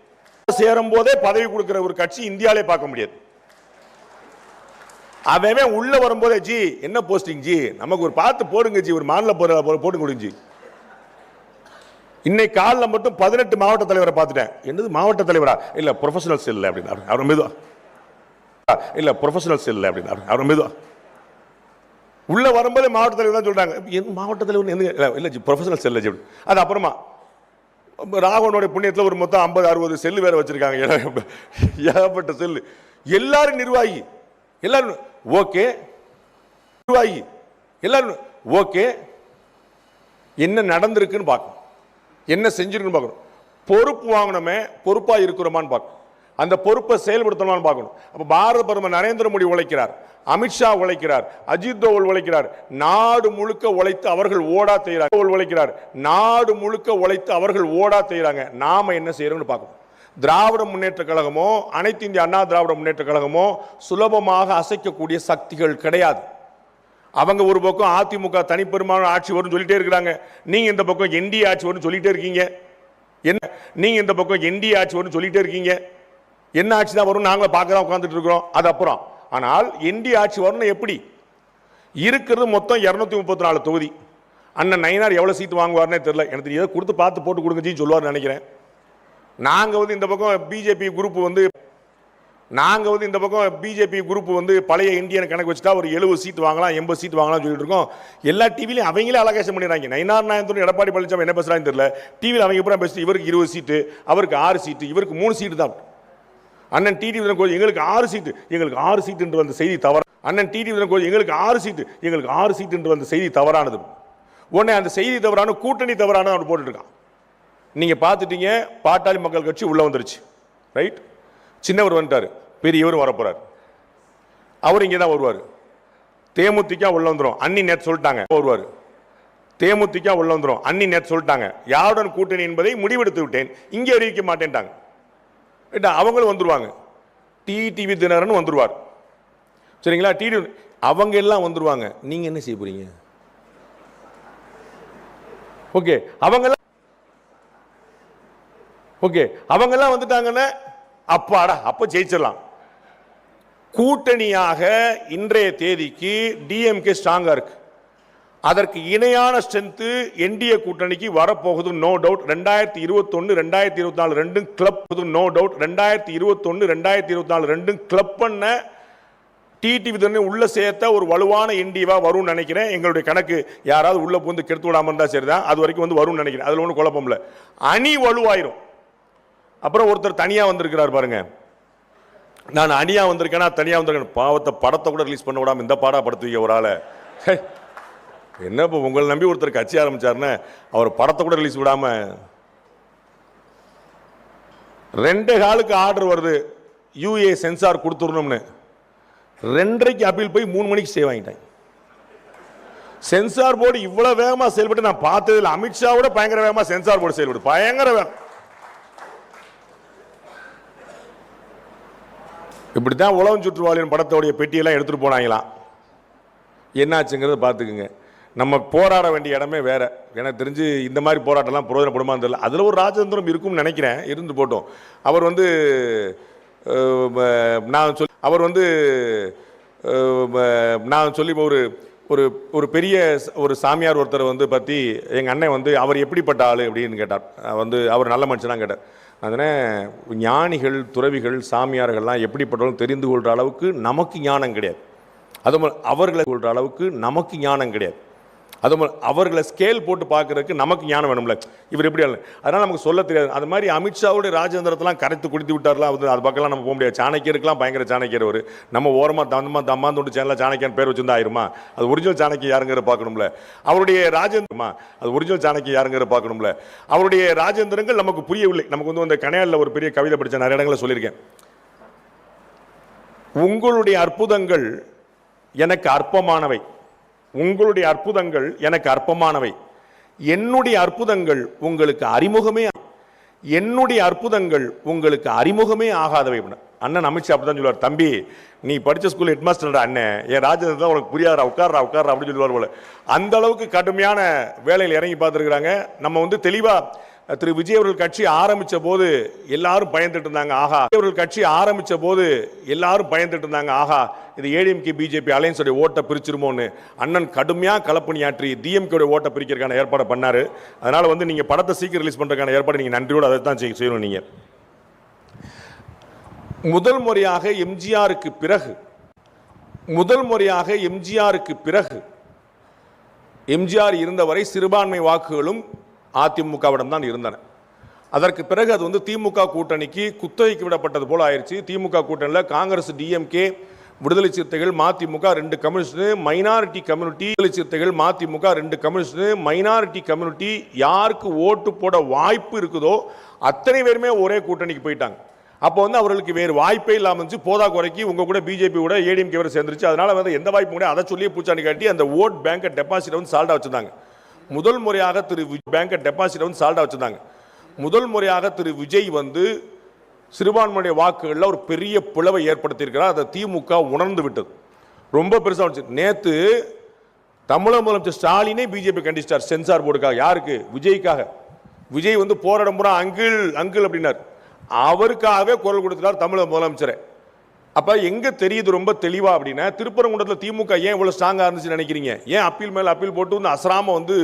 சேரும் போதே பதவி கொடுக்கிற ஒரு கட்சி இந்தியாவிலே பார்க்க முடியாது. அவன் உள்ள வரும்போதே ஜி என்ன போஸ்டிங் ஜி, நமக்கு ஒரு பார்த்து போடுங்க ஜி, ஒரு மாநில போட்டு கொடுங்க ஜி. இன்னைக்கு காலில் மட்டும் 18 மாவட்ட தலைவரை பார்த்துட்டேன். என்னது மாவட்ட தலைவரா? இல்ல ப்ரொஃபஷனல் செல் அப்படின்னு அவர் மெதுவா, இல்ல ப்ரொஃபஷனல் செல் அப்படின்னு அவர் மெதுவா. உள்ள வரும்போது மாவட்ட தலைவர் தான் சொல்றாங்க. மாவட்ட தலைவர் இல்ல ப்ரொஃபஷனல் செல். அது அப்புறமா ராகவனுடைய புண்ணியத்தில் ஒரு மொத்தம் 50-60 செல்லு வேற வச்சிருக்காங்க. ஏகப்பட்ட செல்லு. எல்லாரும் நிர்வாகி, எல்லாரும் ஓகே, நிர்வாகி எல்லாரும் ஓகே. என்ன நடந்திருக்குன்னு பார்க்கணும், என்ன செஞ்சிருக்குன்னு பார்க்கணும். பொறுப்பு வாங்கணுமே, பொறுப்பா இருக்கிறோமான்னு பார்க்கணும், அந்த பொறுப்பை செயல்படுத்தணுமான்னு பார்க்கணும். அப்ப பாரத பிரதமர் நரேந்திர மோடி உழைக்கிறார், அமித்ஷா உழைக்கிறார், அஜித் தோவல் உழைக்கிறார், நாடு முழுக்க உழைத்து அவர்கள் ஓடா செய்யறாங்க. உழைக்கிறார், நாடு முழுக்க உழைத்து அவர்கள் ஓடா செய்யறாங்க. நாம என்ன செய்யறோம்னு பார்க்கணும். திராவிட முன்னேற்ற கழகமோ அனைத்து இந்திய அண்ணா திராவிட முன்னேற்ற கழகமோ சுலபமாக அசைக்கக்கூடிய சக்திகள் கிடையாது. அவங்க ஒரு பக்கம் அதிமுக தனிப்பெரும்பான்மை ஆட்சி வரும்னு சொல்லிட்டே இருக்கிறாங்க. நீங்க இந்த பக்கம் என்டிஏ ஆட்சி வரும்னு சொல்லிட்டே இருக்கீங்க. என்ன நீங்க இந்த பக்கம் என்டிஏ ஆட்சி வரும்னு சொல்லிட்டே இருக்கீங்க. என்ன ஆட்சி தான் வரும் நாங்க பார்க்க உட்கார்ந்துட்டு இருக்கிறோம். அது அப்புறம். ஆனால் என்டிஏ ஆட்சி வரணும் எப்படி? இருக்கிறது மொத்தம் 234 தொகுதி. அண்ணன் நயினார் எவ்வளவு சீட் வாங்குவார்னே தெரியல. எனக்கு ஏதோ கொடுத்து பார்த்து போட்டு கொடுங்கன்னு சொல்லுவார்னு நினைக்கிறேன். நாங்க இந்த பக்கம் பிஜேபி குரூப் வந்து பழைய இந்தியன் கணக்கு வச்சுட்டா ஒரு 70 சீட் வாங்கலாம், 80 சீட் வாங்கலாம் சொல்லிட்டு இருக்கோம். எல்லா டிவிலையும் அவங்களே அலகேஷன் பண்ணிடுறாங்க. நயினார் நாயந்தூர் எடப்பாடி பழனிசாமி என்ன பேசுறான்னு தெரியல. டிவியில் அவங்க பூரா பேசிட்டு இவருக்கு 20 சீட்டு, அவருக்கு 6 சீட்டு, இவருக்கு 3 சீட்டு தான். அண்ணன் டிடிவி எங்களுக்கு 6 சீட்டு, எங்களுக்கு 6 சீட்டு என்று வந்த செய்தி தவறு. அண்ணன் டிடிவி எங்களுக்கு 6 சீட்டு, எங்களுக்கு 6 சீட்டு என்று வந்த செய்தி தவறானது. உடனே அந்த செய்தி தவறான கூட்டணி தவறான அவர் போட்டுட்டு இருக்கான். நீங்க பார்த்துட்டீங்க, பாட்டாளி மக்கள் கட்சி உள்ள வந்துருச்சு. ரைட், சின்னவர் வந்துட்டாரு, பெரியவர் வரப்போறாரு. அவர் இங்கே தான் வருவார். தேமுதிக உள்ள வந்துடும், அன்னி நேற்று சொல்லிட்டாங்க வருவார். தேமுதிக உள்ள வந்துடும், அன்னி நேற்று சொல்லிட்டாங்க யாருடன் கூட்டணி என்பதை முடிவெடுத்து விட்டேன், இங்கே அறிவிக்க மாட்டேன்ட்டாங்க. அவங்களும் வந்துருவாங்க. டிடிவி தினகரன் வந்துருவார். சரிங்களா? அவங்க எல்லாம் வந்துருவாங்க. நீங்க என்ன செய்ய போறீங்க? ஓகே, அவங்க எல்லாம் வந்துட்டாங்கன்னா அப்பாடா, அப்ப ஜெயிச்சிடலாம். கூட்டணியாக இன்றைய தேதிக்கு டிஎம்கே ஸ்ட்ராங்கா இருக்கு. அதற்கு இணையான ஸ்ட்ரென்த் என்டிஏ கூட்டணிக்கு வரப்போகுது, நோ டவுட். 2021 2024 ரெண்டும் கிளப், நோ டவுட். 2021 2024 ரெண்டும் கிளப் பண்ண டிடிவி உள்ள சேர்த்த ஒரு வலுவான என்டிஏவா வரும்னு நினைக்கிறேன். எங்களுடைய கணக்கு யாராவது உள்ள புகுந்து கெடுத்து விடாம இருந்தா சரிதான். அது வரைக்கும் வரும்னு நினைக்கிறேன். அதுல ஒன்றும் குழப்பம் இல்லை. அணி வலுவாயிரும். அப்புறம் ஒருத்தர் தனியா வந்திருக்கிறார் பாருங்க. நான் அணியா வந்திருக்கேன்னா தனியா வந்திருக்கேன். பாவத்தை படத்தை கூட ரிலீஸ் பண்ண விடாம இந்த பாடா படுத்துவீங்க ஒரு ஆளை. என்ன இப்போ உங்களை நம்பி ஒருத்தர் கட்சி ஆரம்பிச்சாருன்னு அவர் படத்தை கூட ரிலீஸ் விடாம 2 காலுக்கு ஆர்டர் வருது யூஏ சென்சார் கொடுத்துடணும்னு. 2:30க்கு அப்பீல் போய் 3 மணிக்கு ஸ்டே வாங்கிட்டாங்க. சென்சார் போர்டு இவ்வளவு வேகமா செயல்பட்டு நான் பார்த்ததில்லை. அமித்ஷாவோட பயங்கர வேகமா சென்சார் போர்டு செயல்படு, பயங்கர வேகம். இப்படித்தான் உலகம் சுற்றுவாளியின் படத்தோடைய பெட்டியெல்லாம் எடுத்துட்டு போனாங்களாம். என்னாச்சுங்கிறத பார்த்துக்குங்க. நம்ம போராட வேண்டிய இடமே வேற. எனக்கு தெரிஞ்சு இந்த மாதிரி போராட்டம்லாம் பிரயோஜனப்படுமான்னு தெரியல. அதில் ஒரு ராஜதந்திரம் இருக்கும்னு நினைக்கிறேன். இருந்து போட்டோம். அவர் நான் சொல்லி ஒரு பெரிய ஒரு சாமியார் ஒருத்தர் பற்றி எங்கள் அண்ணன் அவர் எப்படிப்பட்ட ஆள் அப்படின்னு கேட்டார். அவர் நல்ல மனுஷனாக கேட்டார். அதனால் ஞானிகள், துறவிகள், சாமியார்கள்லாம் எப்படிப்பட்டவர்கள் தெரிந்து கொள்கிற அளவுக்கு நமக்கு ஞானம் கிடையாது. அது அவர்களை கொள்கிற அளவுக்கு நமக்கு ஞானம் கிடையாது. அது அவர்களை ஸ்கேல் போட்டு பார்க்கறதுக்கு நமக்கு ஞானம் வேணும்ல. இவர் எப்படி அதனால நமக்கு சொல்ல தெரியாது. அது மாதிரி அமித்ஷாவுடைய ராஜேந்திரத்தெல்லாம் கரைத்து குடித்து விட்டார்லாம். அது பக்கம்லாம் நம்ம போக முடியாது. சாணக்கியருக்குலாம் பயங்கர சாணக்கியர் அவர். நம்ம ஓரமாக தம்மாந்தோண்டு சேனலில் சாணக்கியன் பேர் வச்சிருந்தா ஆயிருமா? அது ஒரிஜினல் சாணக்கிய யாருங்கிற பார்க்கணும்ல. அவருடைய ராஜேந்திரமா அது ஒரிஜினல் சாணக்கிய யாருங்கிற பார்க்கணும்ல. அவருடைய ராஜேந்திரங்கள் நமக்கு புரியவில்லை. நமக்கு வந்து அந்த கனையாளில் ஒரு பெரிய கவிதை படித்த நிறைய இடங்களில் சொல்லியிருக்கேன். உங்களுடைய அற்புதங்கள் எனக்கு அற்பமானவை, உங்களுடைய அற்புதங்கள் எனக்கு அற்பமானவை, என்னுடைய அற்புதங்கள் உங்களுக்கு அறிமுகமே, என்னுடைய அற்புதங்கள் உங்களுக்கு அறிமுகமே ஆகாதவை. அண்ணன் அமித்ஷா அப்படிதான் சொல்லுவார். தம்பி நீ படித்த ஸ்கூல் ஹெட் மாஸ்டர்டா அண்ணன், என் ராஜேந்திரன் தான் உனக்கு புரியாதா, உட்கார்றா உட்கார்றா அப்படின்னு சொல்லுவார் போல. அந்த அளவுக்கு கடுமையான வேலையில் இறங்கி பார்த்துருக்குறாங்க. நம்ம வந்து தெளிவாக திரு விஜய் அவர்கள் கட்சி ஆரம்பித்த போது எல்லாரும் பயந்துட்டு இருந்தாங்க. ஆஹா, அவர்கள் கட்சி ஆரம்பித்த போது எல்லாரும் பயந்துட்டு இருந்தாங்க. ஆஹா, இது ஏடிஎம்கே பிஜேபி அலையன்ஸோட ஓட்டை பிரிச்சிருமோன்னு. அண்ணன் கடுமையாக களப்பணியாற்றி டிஎம்கே ஓட்டை பிரிக்கிறதுக்கான ஏற்பாடு பண்ணாரு. அதனால வந்து நீங்க படத்தை சீக்கிரம் ரிலீஸ் பண்றதுக்கான ஏற்பாடு நீங்க நன்றியோடு அதை தான் செய்யணும். நீங்க முதல் முறையாக எம்ஜிஆருக்கு பிறகு எம்ஜிஆர் இருந்தவரை சிறுபான்மை வாக்குகளும் அதிமுகவிடம் தான் இருந்தன. அதற்கு பிறகு அது வந்து திமுக கூட்டணிக்கு குத்தகைக்கு விடப்பட்டது போல ஆயிடுச்சு. திமுக கூட்டணியில் காங்கிரஸ், டிஎம்கே, விடுதலை சிறுத்தைகள், மதிமுக 2 கம்யூனிஸ்ட், மைனாரிட்டி கம்யூனிட்டி, விடுதலை சிறுத்தைகள், மதிமுக 2 கம்யூனிஸ்ட், மைனாரிட்டி கம்யூனிட்டி யாருக்கு ஓட்டு போட வாய்ப்பு இருக்குதோ அத்தனை பேருமே ஒரே கூட்டணிக்கு போயிட்டாங்க. அப்போ வந்து அவர்களுக்கு வேறு வாய்ப்பே இல்லாமல் இருந்துச்சு. போதா குறைக்கு உங்க கூட பிஜேபி கூட ஏடிஎம்கே வரை சேர்ந்துருச்சு. அதனால வந்து எந்த வாய்ப்பு கூட அதை சொல்லியே பூச்சாண்டி காட்டி அந்த ஓட் பேங்கை டெபாசிட் வந்து சால்டா வச்சிருந்தாங்க. முதல் முறையாக திரு பேங்கை டெபாசிட் வந்து சால்டா வச்சிருந்தாங்க. முதல் முறையாக திரு விஜய் வந்து சிறுபான்மையுடைய வாக்குகளில் ஒரு பெரிய பிளவை ஏற்படுத்தியிருக்கிறார். அதை திமுக உணர்ந்து விட்டது. ரொம்ப பெருசாக வந்துச்சு. நேற்று தமிழக முதலமைச்சர் ஸ்டாலினே பிஜேபி கண்டிச்சிட்டார் சென்சார் போர்டுக்காக. யாருக்கு? விஜய்க்காக. விஜய் வந்து போராடம் பூரா அங்கிள் அங்கிள் அப்படின்னார். அவருக்காகவே குரல் கொடுத்தார் தமிழக முதலமைச்சரை. அப்ப எங்க தெரியுது ரொம்ப தெளிவா அப்படின்னா, திருப்பரங்குன்றத்தில் திமுக ஏன் இவ்வளவு ஸ்ட்ராங்கா இருந்துச்சு நினைக்கிறீங்க? ஏன் அப்பீல் மேல அப்பீல் போட்டு வந்து அசராம வந்து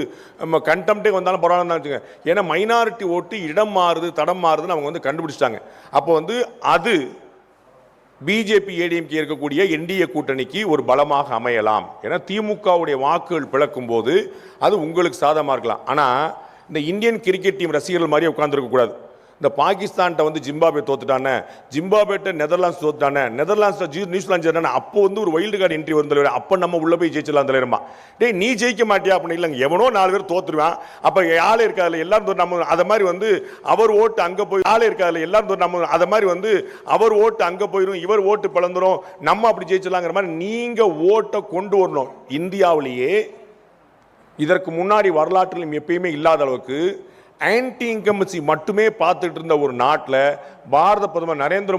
கண்டெம்ட்டே வந்தாலும் பரவாயில்ல தான் வச்சுங்க. ஏன்னா மைனாரிட்டி ஓட்டு இடம் மாறுது, தடம் மாறுதுன்னு அவங்க வந்து கண்டுபிடிச்சிட்டாங்க. அப்போ வந்து அது பிஜேபி ஏடிஎம்கே இருக்கக்கூடிய என்டிஏ கூட்டணிக்கு ஒரு பலமாக அமையலாம். ஏன்னா திமுகவுடைய வாக்குகள் பிளக்கும் போது அது உங்களுக்கு சாதகமாக இருக்கலாம். ஆனால் இந்த இந்தியன் கிரிக்கெட் டீம் ரசிகர்கள் மாதிரி உட்கார்ந்துருக்க கூடாது. இந்த பாகிஸ்தான்கிட்ட வந்து ஜிம்பாபே தோத்துட்டானே, ஜிம்பாபேட்ட நெதர்லாண்ட்ஸ் தோத்துட்டானே, நெதர்லாண்ட்ஸ் நியூசிலாந்து ஜெயிச்சானே, அப்போ வந்து ஒரு வைல்டு கார்டு என்ட்ரி வரும் தலைவர். அப்போ நம்ம உள்ள போய் ஜெயிச்சிடலாம் தலைவருமா. டேய் நீ ஜெயிக்க மாட்டியா அப்படின்னு இல்லைங்க, எவனோ 4 பேர் தோத்துருவான். அப்போ ஆளே இருக்காதுல எல்லாரும் நம்ம அதை மாதிரி வந்து அவர் ஓட்டு அங்கே போய் ஆளே இருக்காதுல எல்லாரும் நம்ம அதை மாதிரி வந்து அவர் ஓட்டு அங்கே போயிடும், இவர் ஓட்டு பிளந்துரும், நம்ம அப்படி ஜெயிச்சிடலாங்கிற மாதிரி நீங்க ஓட்டை கொண்டு வரணும். இந்தியாவிலேயே இதற்கு முன்னாடி வரலாற்றிலும் எப்பயுமே இல்லாத அளவுக்கு ஆன்டி இன்கம்பன்சி மட்டுமே பார்த்துட்டு இருந்த ஒரு நாட்டில் பாரத பிரதமர் நரேந்திர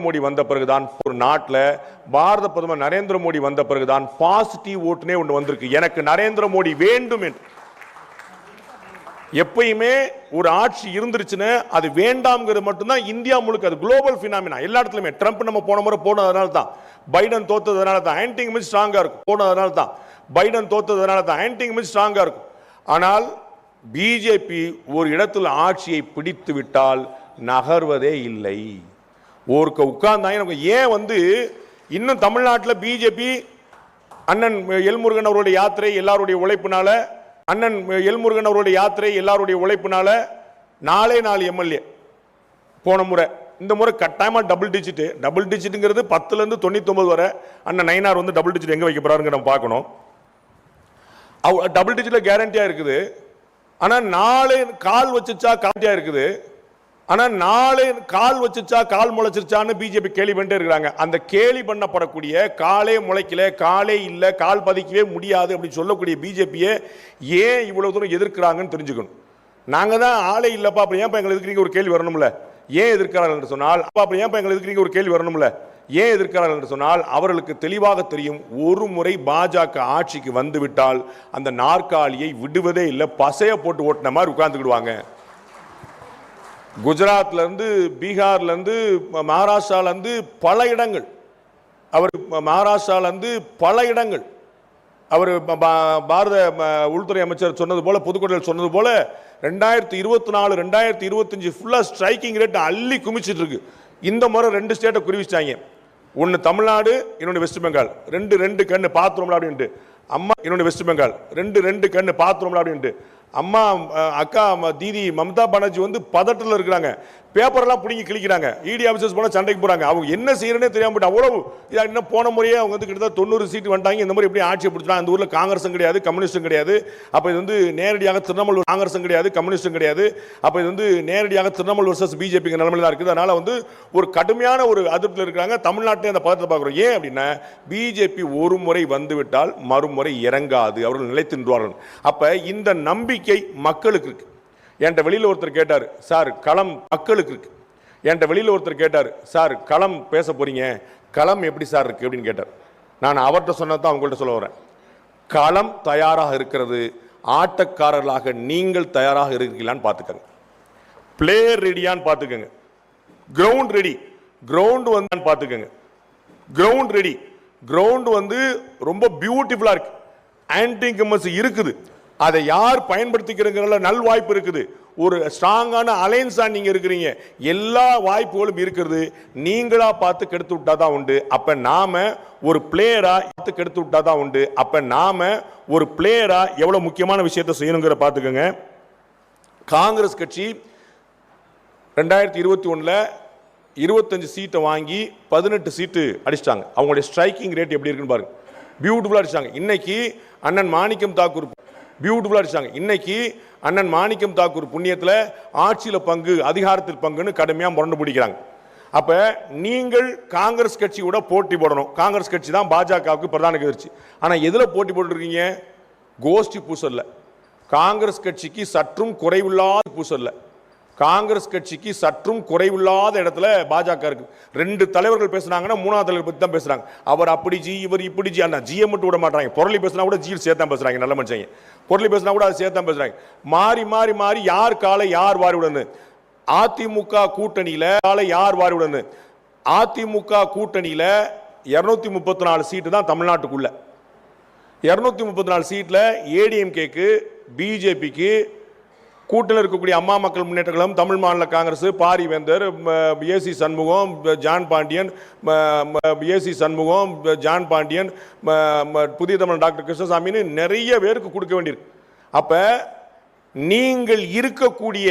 மோடி வந்த பிறகுதான் பாசிட்டிவ் ஓட்டுனே ஒன்று வந்திருக்கு. எனக்கு நரேந்திர மோடி வேண்டும் என்று. எப்பயுமே ஒரு ஆட்சி இருந்துருச்சுன்னு அது வேண்டாம்ங்கிறது மட்டும்தான் இந்தியா முழுக்க. அது குளோபல் பினாமினா. எல்லா இடத்துலையுமே ட்ரம்ப் நம்ம போன முறை போனதுனால தான், பைடன் தோத்ததுனால தான் ஆன்டி இன்கம்பன்சி ஸ்ட்ராங்கா இருக்கும். போனதுனால தான் பைடன் தோத்ததுனால தான் ஆன்டி இன்கம்பன்சி ஸ்ட்ராங்கா இருக்கும். ஆனால் பிஜேபி ஒரு இடத்துல ஆட்சியை பிடித்து விட்டால் நகர்வதே இல்லை. ஒரு உட்கார்ந்தாங்க. ஏன் வந்து இன்னும் தமிழ்நாட்டில் பிஜேபி அண்ணன் எல்முருகன் அவருடைய யாத்திரை எல்லாருடைய உழைப்பினால, அண்ணன் எல்முருகன் அவருடைய யாத்திரை எல்லாருடைய உழைப்பினால 4 எம்எல்ஏ போன முறை, இந்த முறை கட்டாயமா டபுள் டிஜிட்டுங்கிறது 10ல இருந்து 99 வரை. அண்ணன் நயினார் வந்து டபுள் டிஜிட் எங்க வைக்க போறாருங்க நம்ம பார்க்கணும். டபுள் டிஜிட்ல கேரண்டியா இருக்குது. ஆனா 4 கால் வச்சுச்சா காட்டியா இருக்குது. ஆனா 4 கால் வச்சுச்சா கால் முளைச்சிருச்சான்னு பிஜேபி கேலி பண்ணிட்டே இருக்கிறாங்க. அந்த கேலி பண்ணப்படக்கூடிய காலே முளைக்கல, காலே இல்ல, கால் பதிக்கவே முடியாது அப்படின்னு சொல்லக்கூடிய பிஜேபியை ஏன் இவ்வளவு தூரம் எதிர்க்கிறாங்கன்னு தெரிஞ்சுக்கணும். நாங்க தான் ஆளே இல்லப்பா அப்படி ஏன் எங்களை எதிர்க்கிறீங்க ஒரு கேள்வி வரணும்ல. ஏன் எதிர்க்கிறார்கள் என்று சொன்னால் அப்படி ஏன் எங்களை எதிர்க்கிறீங்க ஒரு கேள்வி வரணும்ல. ஏன் எதிர்க்கிறார்கள் என்று சொன்னால் அவர்களுக்கு தெளிவாக தெரியும், ஒரு முறை பாஜக ஆட்சிக்கு வந்துவிட்டால் அந்த நாற்காலியை விடுவதே இல்லை, பசைய போட்டு ஓட்டின மாதிரி உட்கார்ந்துக்கிடுவாங்க. குஜராத்ல இருந்து, பீகார்ல இருந்து, மகாராஷ்டிரால இருந்து பல இடங்கள் அவர் பாரத உள்துறை அமைச்சர் சொன்னது போல, பொதுக்கூட்டத்தில் சொன்னது போல 2024 2025 ஃபுல்லா ஸ்ட்ரைக்கிங் ரேட் அள்ளி குமிச்சிட்டு இருக்கு. இந்த முறை 2 ஸ்டேட்டை குறிவிச்சிட்டாங்க. ஒன்னு தமிழ்நாடு, இன்னொன்று வெஸ்ட் பெங்கால். 2 கண்ணு பாத்துறோம்ல அப்படின்ட்டு. அம்மா என்னோட வெஸ்ட் பெங்கால் ரெண்டு கண்ணு பாத்ரூம்ல அப்படின்ட்டு அம்மா அக்கா தீதி மம்தா பானர்ஜி வந்து பதட்டத்தில் இருக்கிறாங்க. பேப்பரெல்லாம் பிடிங்கி கிழிக்கிறாங்க. இடி ஆஃபீஸர்ஸ் போனால் சண்டைக்கு போகிறாங்க. அவங்க என்ன செய்யறேனே தெரியாம போட்டு அவ்வளவு இன்னும் போன முறையே அவங்க வந்து கிட்டத்தட்ட 90 சீட்டு வந்துட்டாங்க. இந்த மாதிரி எப்படி ஆட்சியை பிடிச்சிட்டாங்க. அந்த ஊரில் காங்கிரஸும் கிடையாது, கம்யூனிஸ்டும் கிடையாது. அப்போ இது வந்து நேரடியாக திரிணாமுல் காங்கிரஸும் கிடையாது, கம்யூனிஸ்டும் கிடையாது. அப்போ இது வந்து நேரடியாக திரிணாமுல் வர்சஸ் பிஜேபிங்க நிலைமையில தான் இருக்குது. அதனால வந்து ஒரு கடுமையான ஒரு அதிருப்தியில் இருக்கிறாங்க. தமிழ்நாட்டிலே அந்த பதத்தை பார்க்குறோம். ஏன் அப்படின்னா பிஜேபி ஒரு முறை வந்துவிட்டால் மறுமுறை இறங்காது, அவர்கள் நிலைத்து நின்றுவார்கள். அப்போ இந்த நம்பிக்கை மக்களுக்கு இருக்கு. என்கிட்ட வெளியில் ஒருத்தர் கேட்டார், சார் களம் மக்களுக்கு இருக்கு. என்கிட்ட வெளியில் ஒருத்தர் கேட்டார், சார் களம் பேச போறீங்க, களம் எப்படி சார் இருக்கு அப்படின்னு கேட்டார். நான் அவர்கிட்ட சொன்னதான் அவங்கள்ட்ட சொல்ல வரேன். களம் தயாராக இருக்கிறது. ஆட்டக்காரர்களாக நீங்கள் தயாராக இருக்கீங்களான்னு பார்த்துக்கங்க. பிளேயர் ரெடியான்னு பார்த்துக்கங்க. கிரவுண்ட் ரெடி, கிரவுண்ட் வந்து பார்த்துக்கங்க. கிரவுண்ட் ரெடி, கிரவுண்ட் வந்து ரொம்ப பியூட்டிஃபுல்லா இருக்கு. ஆன்டி இன்கம்பன்சி இருக்குது. அதை யார் பயன்படுத்திக்கிறதுல நல் வாய்ப்பு இருக்குது. ஒரு ஸ்ட்ராங்கான அலைன்ஸா நீங்க இருக்கிறீங்க. எல்லா வாய்ப்புகளும் இருக்கிறது. நீங்களா பார்த்து கெடுத்து விட்டாதான் உண்டு. அப்ப நாம ஒரு பிளேயரா பார்த்து கெடுத்து விட்டாதான் உண்டு. அப்ப நாம ஒரு பிளேயரா எவ்வளவு முக்கியமான விஷயத்தை செய்யணுங்கிற பார்த்துக்கோங்க. காங்கிரஸ் கட்சி 2021 25 சீட்டை வாங்கி 18 சீட்டு அடிச்சிட்டாங்க. அவங்களுடைய ஸ்ட்ரைக்கிங் ரேட் எப்படி இருக்குன்னு பாருங்க. பியூட்டிஃபுல்லா அடிச்சாங்க. இன்னைக்கு அண்ணன் மாணிக்கம் தாக்கூர் பியூட்டிஃபுல்லா அடிச்சாங்க. இன்னைக்கு அண்ணன் மாணிக்கம் தாக்கூர் புண்ணியத்தில் ஆட்சியில் பங்கு, அதிகாரத்தில் பங்குன்னு கடுமையாக முரண்டு பிடிக்கிறாங்க. அப்ப நீங்கள் காங்கிரஸ் கட்சியோட போட்டி போடணும். காங்கிரஸ் கட்சி தான் பாஜகவுக்கு பிரதான எதிர்ச்சி. ஆனா எதுல போட்டி போட்டுருக்கீங்க? கோஷ்டி பூசல்ல. காங்கிரஸ் கட்சிக்கு சற்றும் குறைவில்லாத பூசல்ல. காங்கிரஸ் கட்சிக்கு சற்றும் குறைவில்லாத இடத்துல பாஜக இருக்கு. 2 தலைவர்கள் பேசுனாங்கன்னா 3ஆவது தலைவர் பத்தி தான் பேசுறாங்க. அவர் அப்படி ஜி, இவர் இப்படி ஜி. அண்ணா ஜியை மட்டும் விட மாட்டாங்க. பொருளி பேசினா கூட ஜி சேர்த்தான் பேசுறாங்க. நல்ல மனுஷங்க. பொருளி பேசினா கூட அதை சேர்த்தான் பேசுறாங்க. மாறி மாறி மாறி யார் காலை யார் வாரி விடணும். அதிமுக கூட்டணியில காலை யார் வாரி விடணும். அதிமுக கூட்டணியில 234 சீட்டு தான் தமிழ்நாட்டுக்குள்ள. 234 சீட்ல ஏடிஎம்கேக்கு, பிஜேபிக்கு, கூட்டணியில் இருக்கக்கூடிய அம்மா மக்கள் முன்னேற்ற கழகம், Tamil Maanila Congress, Parivendhar, AC Shanmugam, John Pandian, AC Shanmugam, John Pandian, புதிய தமிழ் டாக்டர் கிருஷ்ணசாமின்னு நிறைய பேருக்கு கொடுக்க வேண்டியிருக்கு. அப்ப நீங்கள் இருக்கக்கூடிய,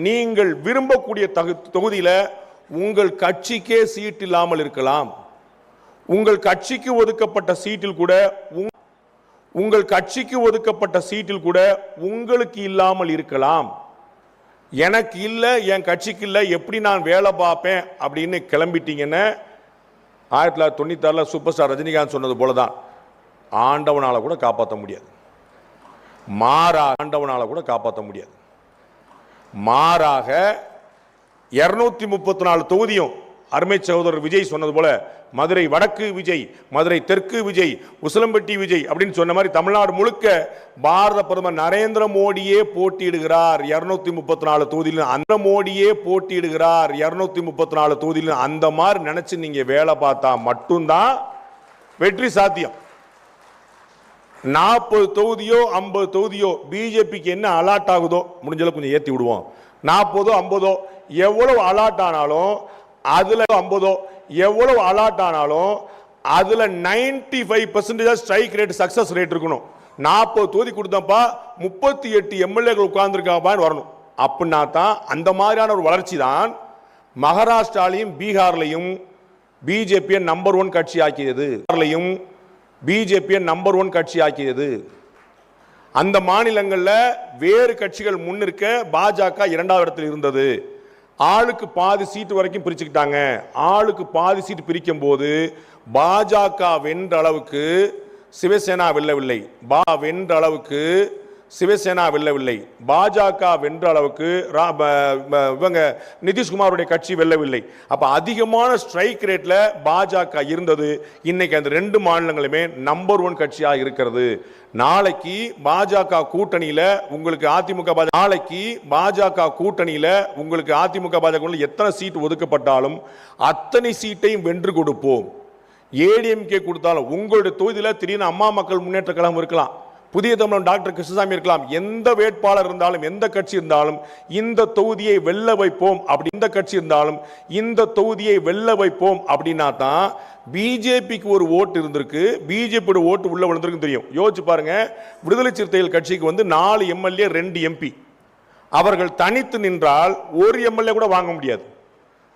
நீங்கள் விரும்பக்கூடிய தொகுதியில் உங்கள் கட்சிக்கே சீட் இல்லாமல் இருக்கலாம். உங்கள் கட்சிக்கு ஒதுக்கப்பட்ட சீட்டில் கூட உங்களுக்கு இல்லாமல் இருக்கலாம். எனக்கு இல்லை, என் கட்சிக்கு இல்லை, எப்படி நான் வேலை பார்ப்பேன் அப்படின்னு கிளம்பிட்டீங்கன்னா 1996 சூப்பர் ஸ்டார் ரஜினிகாந்த் சொன்னது போலதான், ஆண்டவனால கூட காப்பாற்ற முடியாது. ஆண்டவனால கூட காப்பாற்ற முடியாது. மாறாக 234 தொகுதியும் அருமை சகோதரர் விஜய் சொன்னது போல மதுரை வடக்கு விஜய், மதுரை தெற்கு விஜய், உசிலம்பட்டி விஜய் அப்படின்னு சொன்ன மாதிரி தமிழ்நாடு முழுக்க பாரத பிரதமர் நரேந்திர மோடியே போட்டியிடுகிறார் 234 தொகுதியில். அந்த மோடியே போட்டியிடுகிறார் 234 தொகுதியில். அந்த மாதிரி நினைச்சு நீங்க வேலை பார்த்தா மட்டும்தான் வெற்றி சாத்தியம். 40 தொகுதியோ 50 தொகுதியோ பிஜேபிக்கு என்ன அலாட் ஆகுதோ முடிஞ்சளவு கொஞ்சம் ஏற்றி விடுவோம். 40 50 எவ்வளவு அலாட் ஆனாலும் அதுல 50 எவ்வளவு அலாட் ஆனாலும் அதுல 95% ஸ்ட்ரைக் ரேட், சக்சஸ் ரேட் இருக்கணும். 40 தொகுதி கொடுத்தப்பா 38 எம்எல்ஏக்கள் உட்கார்ந்துருக்காப்பான்னு வரணும். அப்படின்னா தான் அந்த மாதிரியான ஒரு வளர்ச்சி தான் மகாராஷ்டிராலையும் பீகார்லையும் பிஜேபியை நம்பர் 1 கட்சி ஆக்கியது. பிஜேபியை நம்பர் 1 கட்சி ஆக்கியது. அந்த மாநிலங்களில் வேறு கட்சிகள் முன்னிற்க பாஜக 2வது இடத்தில் இருந்தது. ஆளுக்கு பாதி சீட்டு வரைக்கும் பிரிச்சுக்கிட்டாங்க. ஆளுக்கு பாதி சீட்டு பிரிக்கும் போது பாஜக வென்ற அளவுக்கு சிவசேனா வெல்லவில்லை. வென்ற அளவுக்கு சிவசேனா வெல்லவில்லை. பாஜக வென்ற அளவுக்கு இவங்க நிதிஷ்குமாருடைய கட்சி வெல்லவில்லை. அப்ப அதிகமான ஸ்ட்ரைக் ரேட்ல பாஜக இருந்தது. இன்னைக்கு அந்த 2 மாநிலங்களுமே நம்பர் 1 கட்சியாக இருக்கிறது. நாளைக்கு பாஜக கூட்டணியில உங்களுக்கு அதிமுக பாஜக எத்தனை சீட் ஒதுக்கப்பட்டாலும் அத்தனை சீட்டையும் வென்று கொடுப்போம். ஏடிஎம்கே கொடுத்தாலும் உங்களுடைய தொகுதியில் திடீர்னு அம்மா மக்கள் முன்னேற்ற கழகம் இருக்கலாம், புதிய தமிழன் டாக்டர் கிருஷ்ணசாமி இருக்கலாம், எந்த வேட்பாளர் இருந்தாலும், எந்த கட்சி இருந்தாலும் இந்த தொகுதியை வெல்ல வைப்போம் அப்படி, இந்த கட்சி இருந்தாலும் இந்த தொகுதியை வெல்ல வைப்போம் அப்படின்னா தான் பிஜேபிக்கு ஒரு ஓட்டு இருந்திருக்கு, பிஜேபியோட ஓட்டு உள்ள விழுந்திருக்கு தெரியும். யோசிச்சு பாருங்க, விடுதலை சிறுத்தைகள் கட்சிக்கு வந்து 4 எம்எல்ஏ 2 எம்பி. அவர்கள் தனித்து நின்றால் ஒரு எம்எல்ஏ கூட வாங்க முடியாது.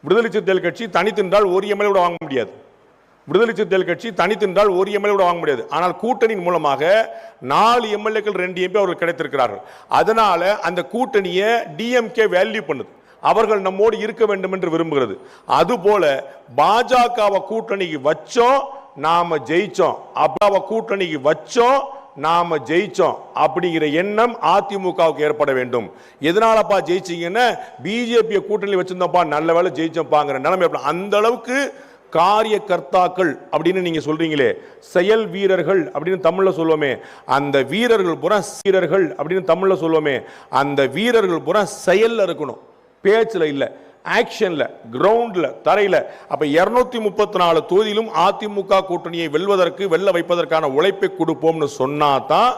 விடுதலை சிறுத்தைகள் கட்சி தனித்து நின்றால் ஒரு எம்எல்ஏ கூட வாங்க முடியாது. விடுதலை சிறுத்தைகள் கட்சி தனித்து நின்றால் ஒரு எம்எல்ஏ கூட வாங்க முடியாது. ஆனால் கூட்டணியின் மூலமாக 4 எம்எல்ஏக்கள் 2 எம்பி அவர்கள் கிடைத்திருக்கிறார்கள். அதனால அந்த கூட்டணியை டிஎம்கே வேல்யூ பண்ணுது, அவர்கள் நம்மோடு இருக்க வேண்டும் என்று விரும்புகிறது. அதுபோல பாஜகவை கூட்டணிக்கு வச்சோம், நாம ஜெயிச்சோம், அப்பாவை கூட்டணிக்கு வச்சோம், நாம ஜெயிச்சோம் அப்படிங்கிற எண்ணம் அதிமுகவுக்கு ஏற்பட வேண்டும். எதனாலப்பா ஜெயிச்சீங்கன்னா பிஜேபி கூட்டணி வச்சிருந்தோம்ப்பா, நல்ல வேலை ஜெயிச்சோம்பாங்கிற நிலைமை. அந்த அளவுக்கு காரிய கர்த்தாக்கள் அப்படின்னு நீங்க சொல்றீங்களே, செயல் வீரர்கள் அப்படின்னு தமிழ்ல சொல்லுவோமே, அந்த வீரர்கள் புற வீரர்கள் அப்படின்னு தமிழ்ல சொல்லுவோமே, அந்த வீரர்கள் புற செயல்ல இருக்கணும், பேச்சுல இல்ல, ஆக்ஷன்ல, கிரவுண்ட்ல, தரையில. அப்ப 234 தொகுதியிலும் அதிமுக கூட்டணியை வெல்ல வைப்பதற்கான உழைப்பை கொடுப்போம்னு சொன்னா தான்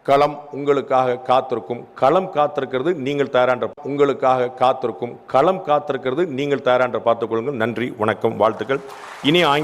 களம் உங்களுக்காக காத்திருக்கும். களம் காத்திருக்கிறது, நீங்கள் தயாரான்ற உங்களுக்காக காத்திருக்கும். களம் காத்திருக்கிறது, நீங்கள் தயாரான்ற பார்த்துக் கொள்ளுங்கள். நன்றி, வணக்கம், வாழ்த்துக்கள். இனி